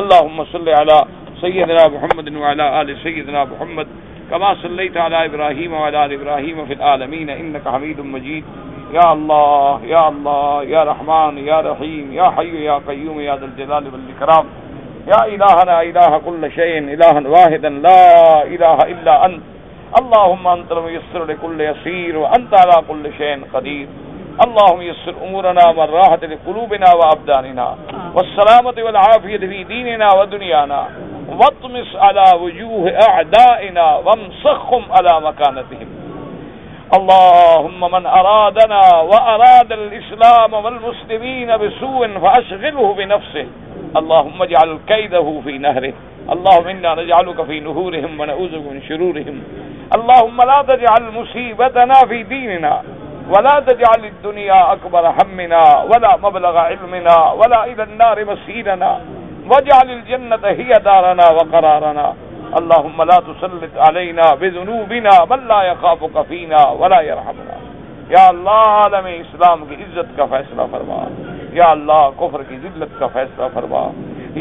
اللهم صل على سيدنا محمد وعلى آل سيدنا محمد كما صليت على إبراهيم وعلى آل إبراهيم في العالمين إنك حميد مجيد۔ یا اللہ یا اللہ یا رحمان یا رحیم یا حی یا قیوم یا ذا الجلال والاکرام، یا الہنا الہ کل شیء الہا واحدا لا الہ الا انت، اللهم انت الميسر لكل يسير وانت على كل شيء قدير، اللهم يسر امورنا والراحة لقلوبنا وابداننا والسلامة والعافية في ديننا ودنيانا، واطمس على وجوه اعدائنا وامسخهم على مكانتهم، اللهم من أرادنا وأراد الإسلام والمسلمين بسوء فأشغله بنفسه، اللهم اجعل كيده في نهره، اللهم إنا نجعلك في نهورهم ونعوذ بك من شرورهم، اللهم لا تجعل مصيبتنا في ديننا ولا تجعل الدنيا أكبر همنا ولا مبلغ علمنا ولا إلى النار مسيرنا، واجعل الجنة هي دارنا وقرارنا، اللهم لا تسلط علينا بذنوبنا من لا يخافك فينا ولا يرحمنا۔ یا اللہ عالم اسلام کی عزت کا فیصلہ فرما، یا اللہ کفر کی ذلت کا فیصلہ فرما،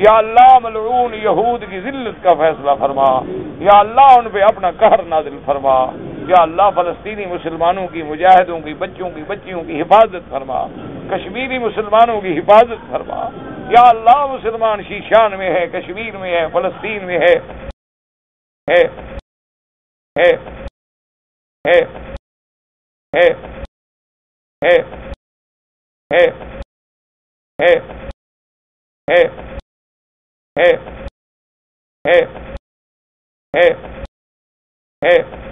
یا اللہ ملعون یہود کی ذلت کا فیصلہ فرما، یا اللہ ان پہ اپنا قہر نازل فرما، یا اللہ فلسطینی مسلمانوں کی، مجاہدوں کی، بچوں کی، بچیوں کی حفاظت فرما، کشمیری مسلمانوں کی حفاظت فرما، یا اللہ مسلمان شیشان میں ہے، کشمیر میں ہے، فلسطین میں ہے ہے ہے ہے ہے ہے ہے ہے ہے ہے ہے ہے